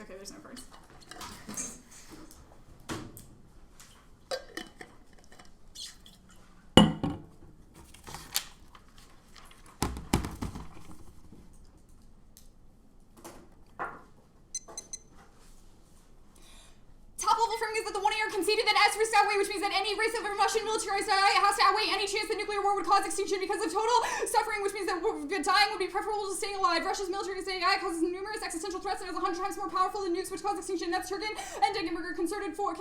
Okay, there's no cards. Conceded that as risk outweigh, which means that any race of a Russian militarized AI has to outweigh any chance that nuclear war would cause extinction because of total suffering, which means that dying would be preferable to staying alive. Russia's militarized AI causes numerous existential threats and is 100 times more powerful than nukes, which cause extinction. That's Turkin and Degenberger conceded four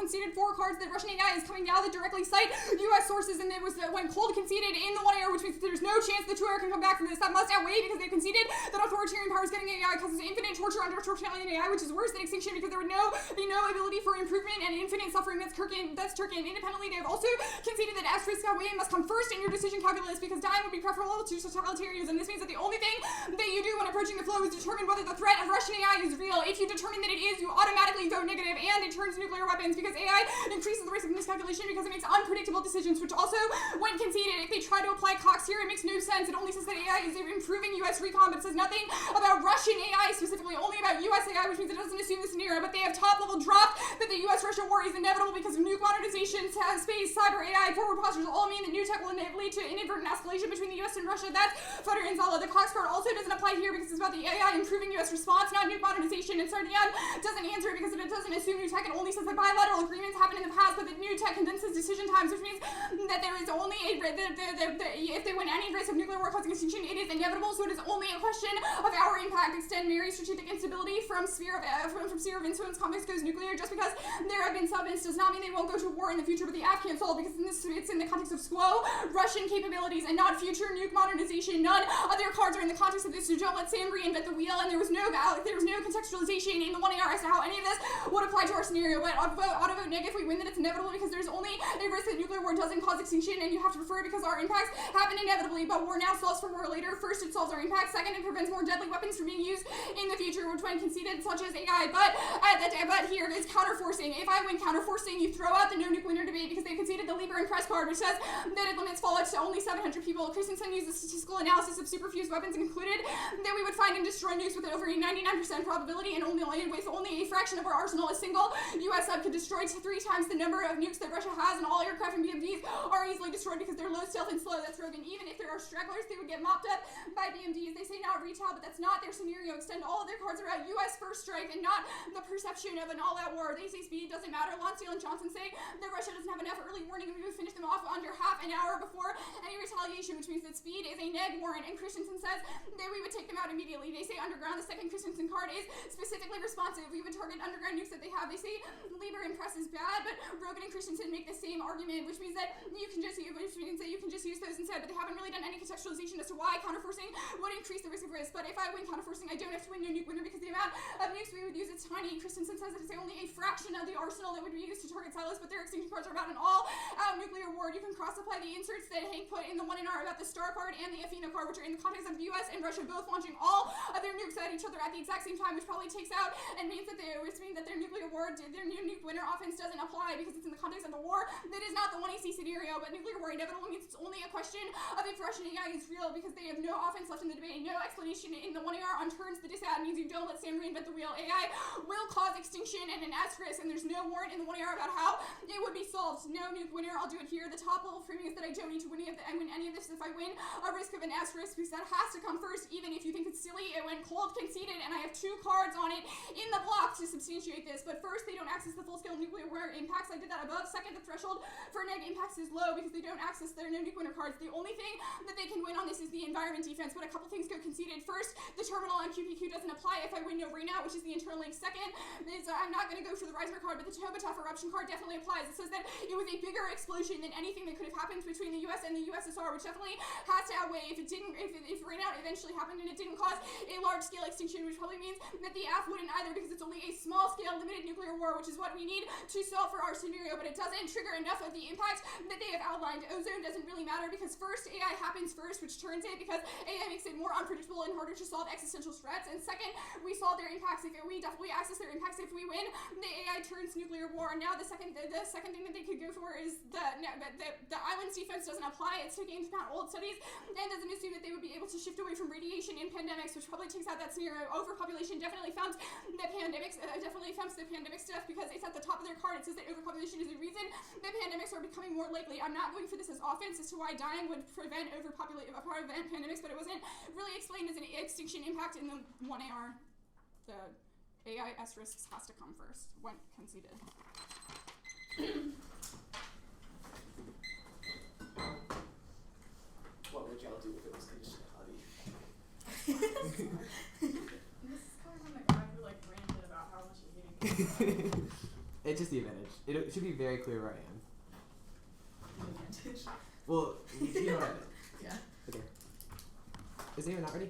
cards that Russian AI is coming now that directly cite U.S. sources, and it was when Cold conceded in the 1 AR, which means that there's no chance the 2 AR can come back from this. That must outweigh because they conceded that authoritarian powers getting AI causes infinite torture under authoritarian AI, which is worse than extinction because there would be no ability for improvement and infinite suffering. That's Turkin. Independently, they have also conceded that asterisk outweigh must come first in your decision calculus because dying would be preferable to totalitarianism. This means that the only thing that you do when approaching the flow is determine whether the threat of Russian AI is real. If you determine that it is, you automatically vote negative, and it turns nuclear weapons because AI increases the risk of miscalculation because it makes unpredictable decisions, which also, when conceded, if they try to apply Cox here, it makes no sense. It only says that AI is improving U.S. recon, but it says nothing about Russian AI specifically, only about U.S. AI, which means it doesn't assume the scenario, but they have top-level dropped that the U.S.-Russia war is inevitable because of nuke modernization, space, cyber, AI, forward postures all mean that new tech will lead to inadvertent escalation between the U.S. and Russia. That's Futter and Zala. The Cox card also doesn't apply here because it's about the AI improving U.S. response, not nuke modernization. And Sardian doesn't answer it because it doesn't assume new tech. It only says that bilateral agreements happen in the past, but that new tech condenses decision times, which means that there is only a if they win any risk of nuclear war causing extinction, it is inevitable. So it is only a question of our impact. Extend Mary's strategic instability from sphere of influence. Conflicts goes nuclear. Just because there have been sub-ins does not mean they won't go to war in the future. But the Afghan soul, because it's in the context of SQO, Russian capabilities, and not future nuke modernization. None of their cards are in the context of this, so don't let Sam reinvent the wheel, and there was no contextualization in the 1 AR as to how any of this would apply to our scenario, but auto vote neg if we win that it's inevitable because there's only a risk that nuclear war doesn't cause extinction, and you have to prefer it because our impacts happen inevitably, but war now solves for war later. First, it solves our impact. Second, it prevents more deadly weapons from being used in the future, which when conceded, such as AI, but here is counterforcing. If I win counterforcing, you throw out the no nuke winner debate because they conceded the Lieber and Press card, which says that it limits fallout to only 700 people. Christensen used the statistical analysis of superfused weapons and concluded that we would find and destroy nukes with over a 99% probability, and only a fraction of our arsenal. A single U.S. sub could destroy 3 times the number of nukes that Russia has, and all aircraft and BMDs are easily destroyed because they're low stealth and slow. That's Rogan. Even if there are stragglers, they would get mopped up by BMDs. They say not retail, but that's not their scenario. Extend all of their cards around U.S. first strike and not the perception of an all-out war. They say speed doesn't matter. Lonsdale and Johnson say that Russia doesn't have enough early warning, and we would finish them off under half an hour before any retaliation, which means that speed is a neg warrant. And Christensen says that we would take them out immediately. They say underground. The second Christensen card is specifically responsive. We would target underground nukes that they have. They say Lieber and Press is bad, but Rogan and Christensen make the same argument, which means that you can just use those instead. But they haven't really done any contextualization as to why counterforcing would increase the risk of risk. But if I win counterforcing, I don't have to win no nuke winner because the amount of nukes we would use is tiny. Christensen says that it's only a fraction of the arsenal that would be used to target silos, but their extinction cards are about an all-out nuclear war. You can cross-apply the inserts that Hank put in the 1 AR about the Star card and the Athena card, which are in the context of the U.S. and Russia both launching all of their nukes at each other at the exact same time, which probably takes out and means that their nuclear war, their new nuke winner offense doesn't apply because it's in the context of the war that is not the 1AC scenario. But nuclear war inevitable means it's only a question of if Russian AI is real because they have no offense left in the debate, no explanation in the 1 AR on turns. The disad means you don't let Sam reinvent the wheel. AI will cause extinction and an asterisk, and there's no warrant in the 1 AR about how it would be solved. No nuke winner. I'll do it here. The top level framing is that I don't need to win any of this if I win a risk of an asterisk because that has to come first, even if you think it's silly. It went cold conceded, and I have 2 cards on it in the block to substantiate this. But first, they don't access the full-scale nuclear war impacts. I did that above. Second, the threshold for neg impacts is low because they don't access their no nuke winner cards. The only thing that they can win on this is the environment defense, but a couple things go conceded. First, the terminal on QPQ doesn't apply if I win no rainout, which is the internal link. Second, is I'm not going to go for the Reisner card, but the Tobatov eruption card definitely applies. It says that it was a bigger explosion than anything that could have happened between the U.S. and the USSR, which definitely has to outweigh if rainout eventually happened and it didn't cause a large-scale extinction, which which probably means that the AF wouldn't either because it's only a small-scale, limited nuclear war, which is what we need to solve for our scenario, but it doesn't trigger enough of the impact that they have outlined. Ozone doesn't really matter because first, AI happens first, which turns it because AI makes it more unpredictable and harder to solve existential threats, and second, we solve their impacts we definitely access their impacts if we win. The AI turns nuclear war, and now the second thing that they could go for is the island's defense doesn't apply. It's taking into account old studies and doesn't assume that they would be able to shift away from radiation in pandemics, which probably takes out that scenario. Overpopulation definitely founds the pandemics, definitely founds the pandemic stuff because it's at the top of their card. It says that overpopulation is the reason that pandemics are becoming more likely. I'm not going for this as offense as to why dying would prevent pandemics, but it wasn't really explained as an extinction impact in the 1AR. The AI risks has to come first when conceded. What would y'all do if it was conditionality? This is coming from the guy who like ranted about how much he hated it. It's just the advantage. It should be very clear where I am. Advantage. Well, you know what I mean. Yeah. Okay. Is anyone not ready?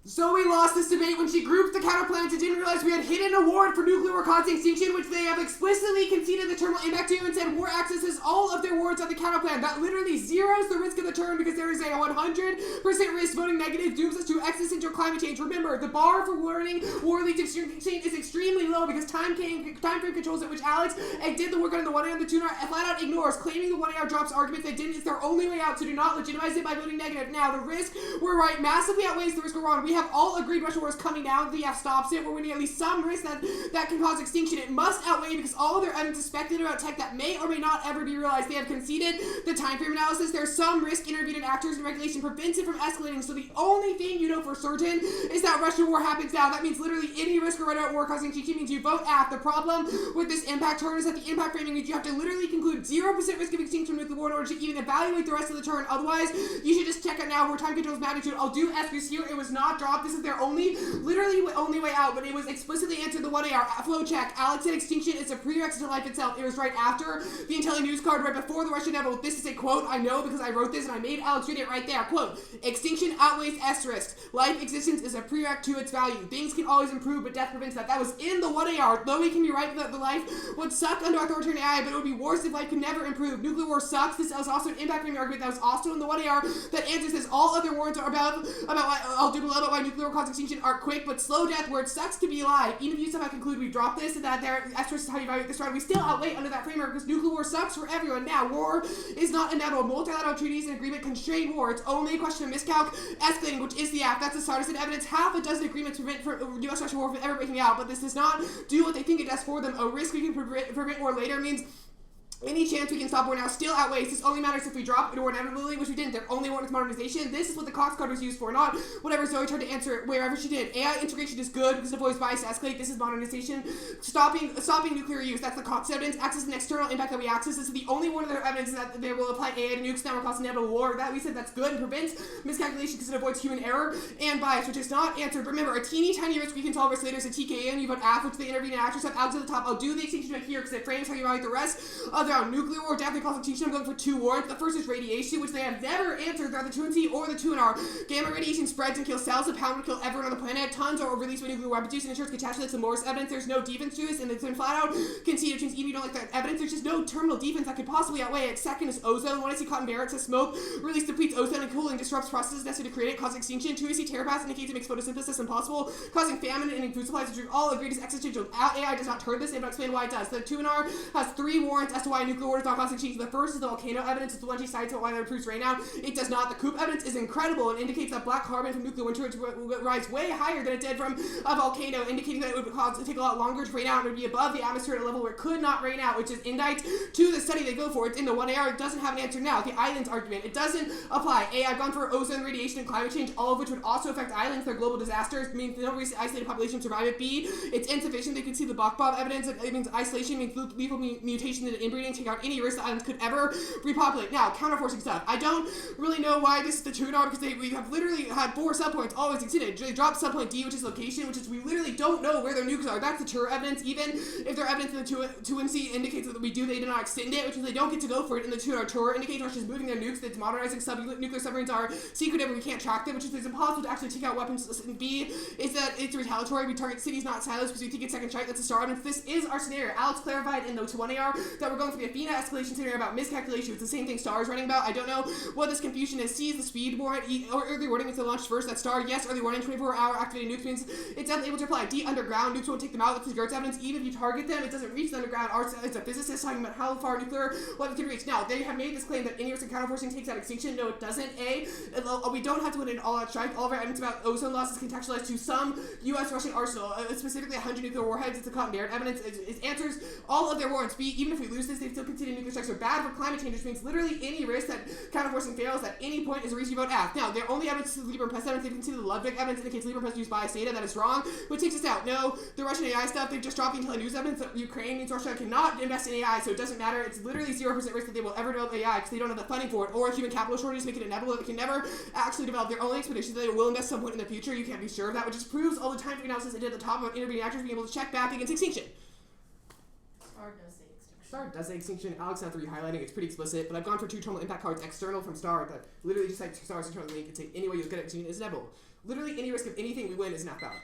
Zoe lost this debate when she grouped the counterplans and didn't realize we had hidden a warrant for nuclear war causing extinction, which they have explicitly conceded the terminal impact to and said war accesses all of their warrants on the counterplan. That literally zeroes the risk of the turn because there is a 100% risk voting negative dooms us to existential climate change. Remember, the bar for warning war leads to extinction is extremely low because time frame controls it, which Alex did the work on the 1A and the 2 flat out ignores, claiming the 1A drops arguments that didn't is their only way out, so do not legitimize it by voting negative. Now, the risk we're right massively outweighs the risk we're wrong. We have all agreed Russian war is coming down. The EF stops it. We're winning at least some risk that can cause extinction. It must outweigh because all of their evidence is speculative about tech that may or may not ever be realized. They have conceded the time frame analysis. There's some risk intervened actors and regulation prevents it from escalating. So the only thing you know for certain is that Russian war happens now. That means literally any risk or right out war causing extinction means you vote AF. The problem with this impact turn is that the impact framing means you have to literally conclude 0% risk of extinction from nuclear war in order to even evaluate the rest of the turn. Otherwise, you should just check out now where time controls magnitude. I'll do SQs here. It was not dropped. This is their literally only way out, but it was explicitly answered the 1AR flow check. Alex said extinction is a prerequisite to life itself. It was right after the Intelli news card, right before the Russian Neville. This is a quote I know because I wrote this and I made Alex read it right there. Quote, extinction outweighs S risk. Life existence is a prereq to its value. Things can always improve, but death prevents that. That was in the 1AR. Though we can be right that the life would suck under authoritarian AI, but it would be worse if life could never improve. Nuclear war sucks. This was also an impact framing argument that was also in the 1AR that answers this. All other warrants are about I'll do below about why nuclear war causes extinction are quick, but slow death where it sucks to be alive. Even if you somehow conclude we dropped this and that there asterisk is how you evaluate this round, we still outweigh under that framework because nuclear war sucks for everyone. Now, war is not inevitable. Multilateral treaties and agreement constrain war. It's only a question of miscalc escalating, which is the act. That's the partisan evidence. Half a dozen agreements prevent U.S.-Russia war from ever breaking out, but this does not do what they think it does for them. A risk we can prevent war later means any chance we can stop war now still outweighs. This only matters if we drop it or inevitably, which we didn't. Their only one is modernization. This is what the Cox card was used for, not whatever Zoe tried to answer it wherever she did. AI integration is good because it avoids bias to escalate. This is modernization. Stopping nuclear use. That's the Cox evidence. Access and external impact that we access. This is the only one of their evidence that they will apply AI to nukes that will cause inevitable war. That we said that's good and prevents miscalculation because it avoids human error and bias, which is not answered. Remember, a teeny tiny risk we can solve risk later is a TKA, and you vote AF, which they intervene and actors have out to the top. I'll do the extinction right here because it frames how you evaluate the rest of their nuclear war. Definitely cause extinction. I'm going for 2 warrants. The first is radiation, which they have never answered. They're the 2C or the 2NR. Gamma radiation spreads and kills cells. A pound would kill everyone on the planet. Tons are released by nuclear weapons use and ensures catastrophe. That's the Morris evidence. There's no defense to this, and it's been flat out conceded, which means even if you don't like that evidence, there's just no terminal defense that could possibly outweigh it. Second is ozone. When I see Cotton Barrett says smoke release depletes ozone and cooling disrupts processes necessary to create it, cause extinction. 2AC TerraPass indicates it makes photosynthesis impossible, causing famine and ending food supplies, which we all agreed is existential. AI does not turn this, and I'll explain why it does. The 2NR has 3 warrants as to why nuclear war does not cause extinction. The first is the volcano evidence. It's the one she cites about why that proves right now. It does not. The COOP evidence is incredible and indicates that black carbon from nuclear winter would rise way higher than it did from a volcano, indicating that it would take a lot longer to rain out and would be above the atmosphere at a level where it could not rain out, which is indicts to the study they go for. It's in the 1AR. It doesn't have an answer now. The islands argument. It doesn't apply. I've gone for ozone, radiation, and climate change, all of which would also affect islands. They're global disasters. Means no recent isolated population survive it. B, it's insufficient. They can see the Bach-Bob evidence. It means isolation means lethal mutation and inbreeding. and take out any risk that items could ever repopulate. Now, counterforcing stuff. I don't really know why this is the true norm, because we have literally had 4 subpoints always exceeded. They dropped subpoint D, which is location, which is we literally don't know where their nukes are. That's the true evidence. Even if their evidence in the 2MC indicates that they did not extend it, which means they don't get to go for it in the 2 tour indicates Russia's moving their nukes, that's modernizing nuclear submarines are secretive and we can't track them, which is it's impossible to actually take out weapons. And B is that it's retaliatory. We target cities, not silos, because we think it's second strike. That's a star evidence. This is our scenario. Alex clarified in the 1AR that we're going for the Athena escalation scenario about miscalculation. It's the same thing Star is running about. I don't know what this confusion is. C is the speed warrant. E, or early warning is the launch first. That Star, yes, early warning, 24-hour activated nukes means it's definitely able to apply. D, underground, nukes won't take them out. That's the Gertz evidence. Even if you target them, it doesn't reach the underground. It's a physicist talking about how far nuclear weapons can reach. Now, they have made this claim that any risk of counterforcing takes out extinction. No, it doesn't. A, we don't have to win an all-out strike. All of our evidence about ozone loss is contextualized to some U.S.-Russian arsenal, specifically 100 nuclear warheads. It's a cotton narrative evidence. It answers all of their warrants. B, even if we lose this, they still consider nuclear strikes are bad for climate change, which means literally any risk that counterforcing fails at any point is a reason you vote F. Now, their only evidence is the Lieber and Press evidence. They consider the Ludwig evidence indicates Lieber and Press used by SATA. That is wrong, which takes us out. No, the Russian AI stuff, they've just dropped the intelligence news evidence that Ukraine means Russia cannot invest in AI, so it doesn't matter. It's literally 0% risk that they will ever develop AI because they don't have the funding for it, or human capital shortages make it inevitable that they can never actually develop their own expeditions that they will invest some point in the future. You can't be sure of that, which just proves all the time for analysis they did at the top of intervening actors being able to check back against extinction. Star does say extinction. Star does say extinction. Alex not the re-highlighting. It's pretty explicit, but I've gone for 2 terminal impact cards external from Star that literally just like Star's internal link and say any way you look at it, extinction is inevitable. Literally any risk of anything we win is not valid.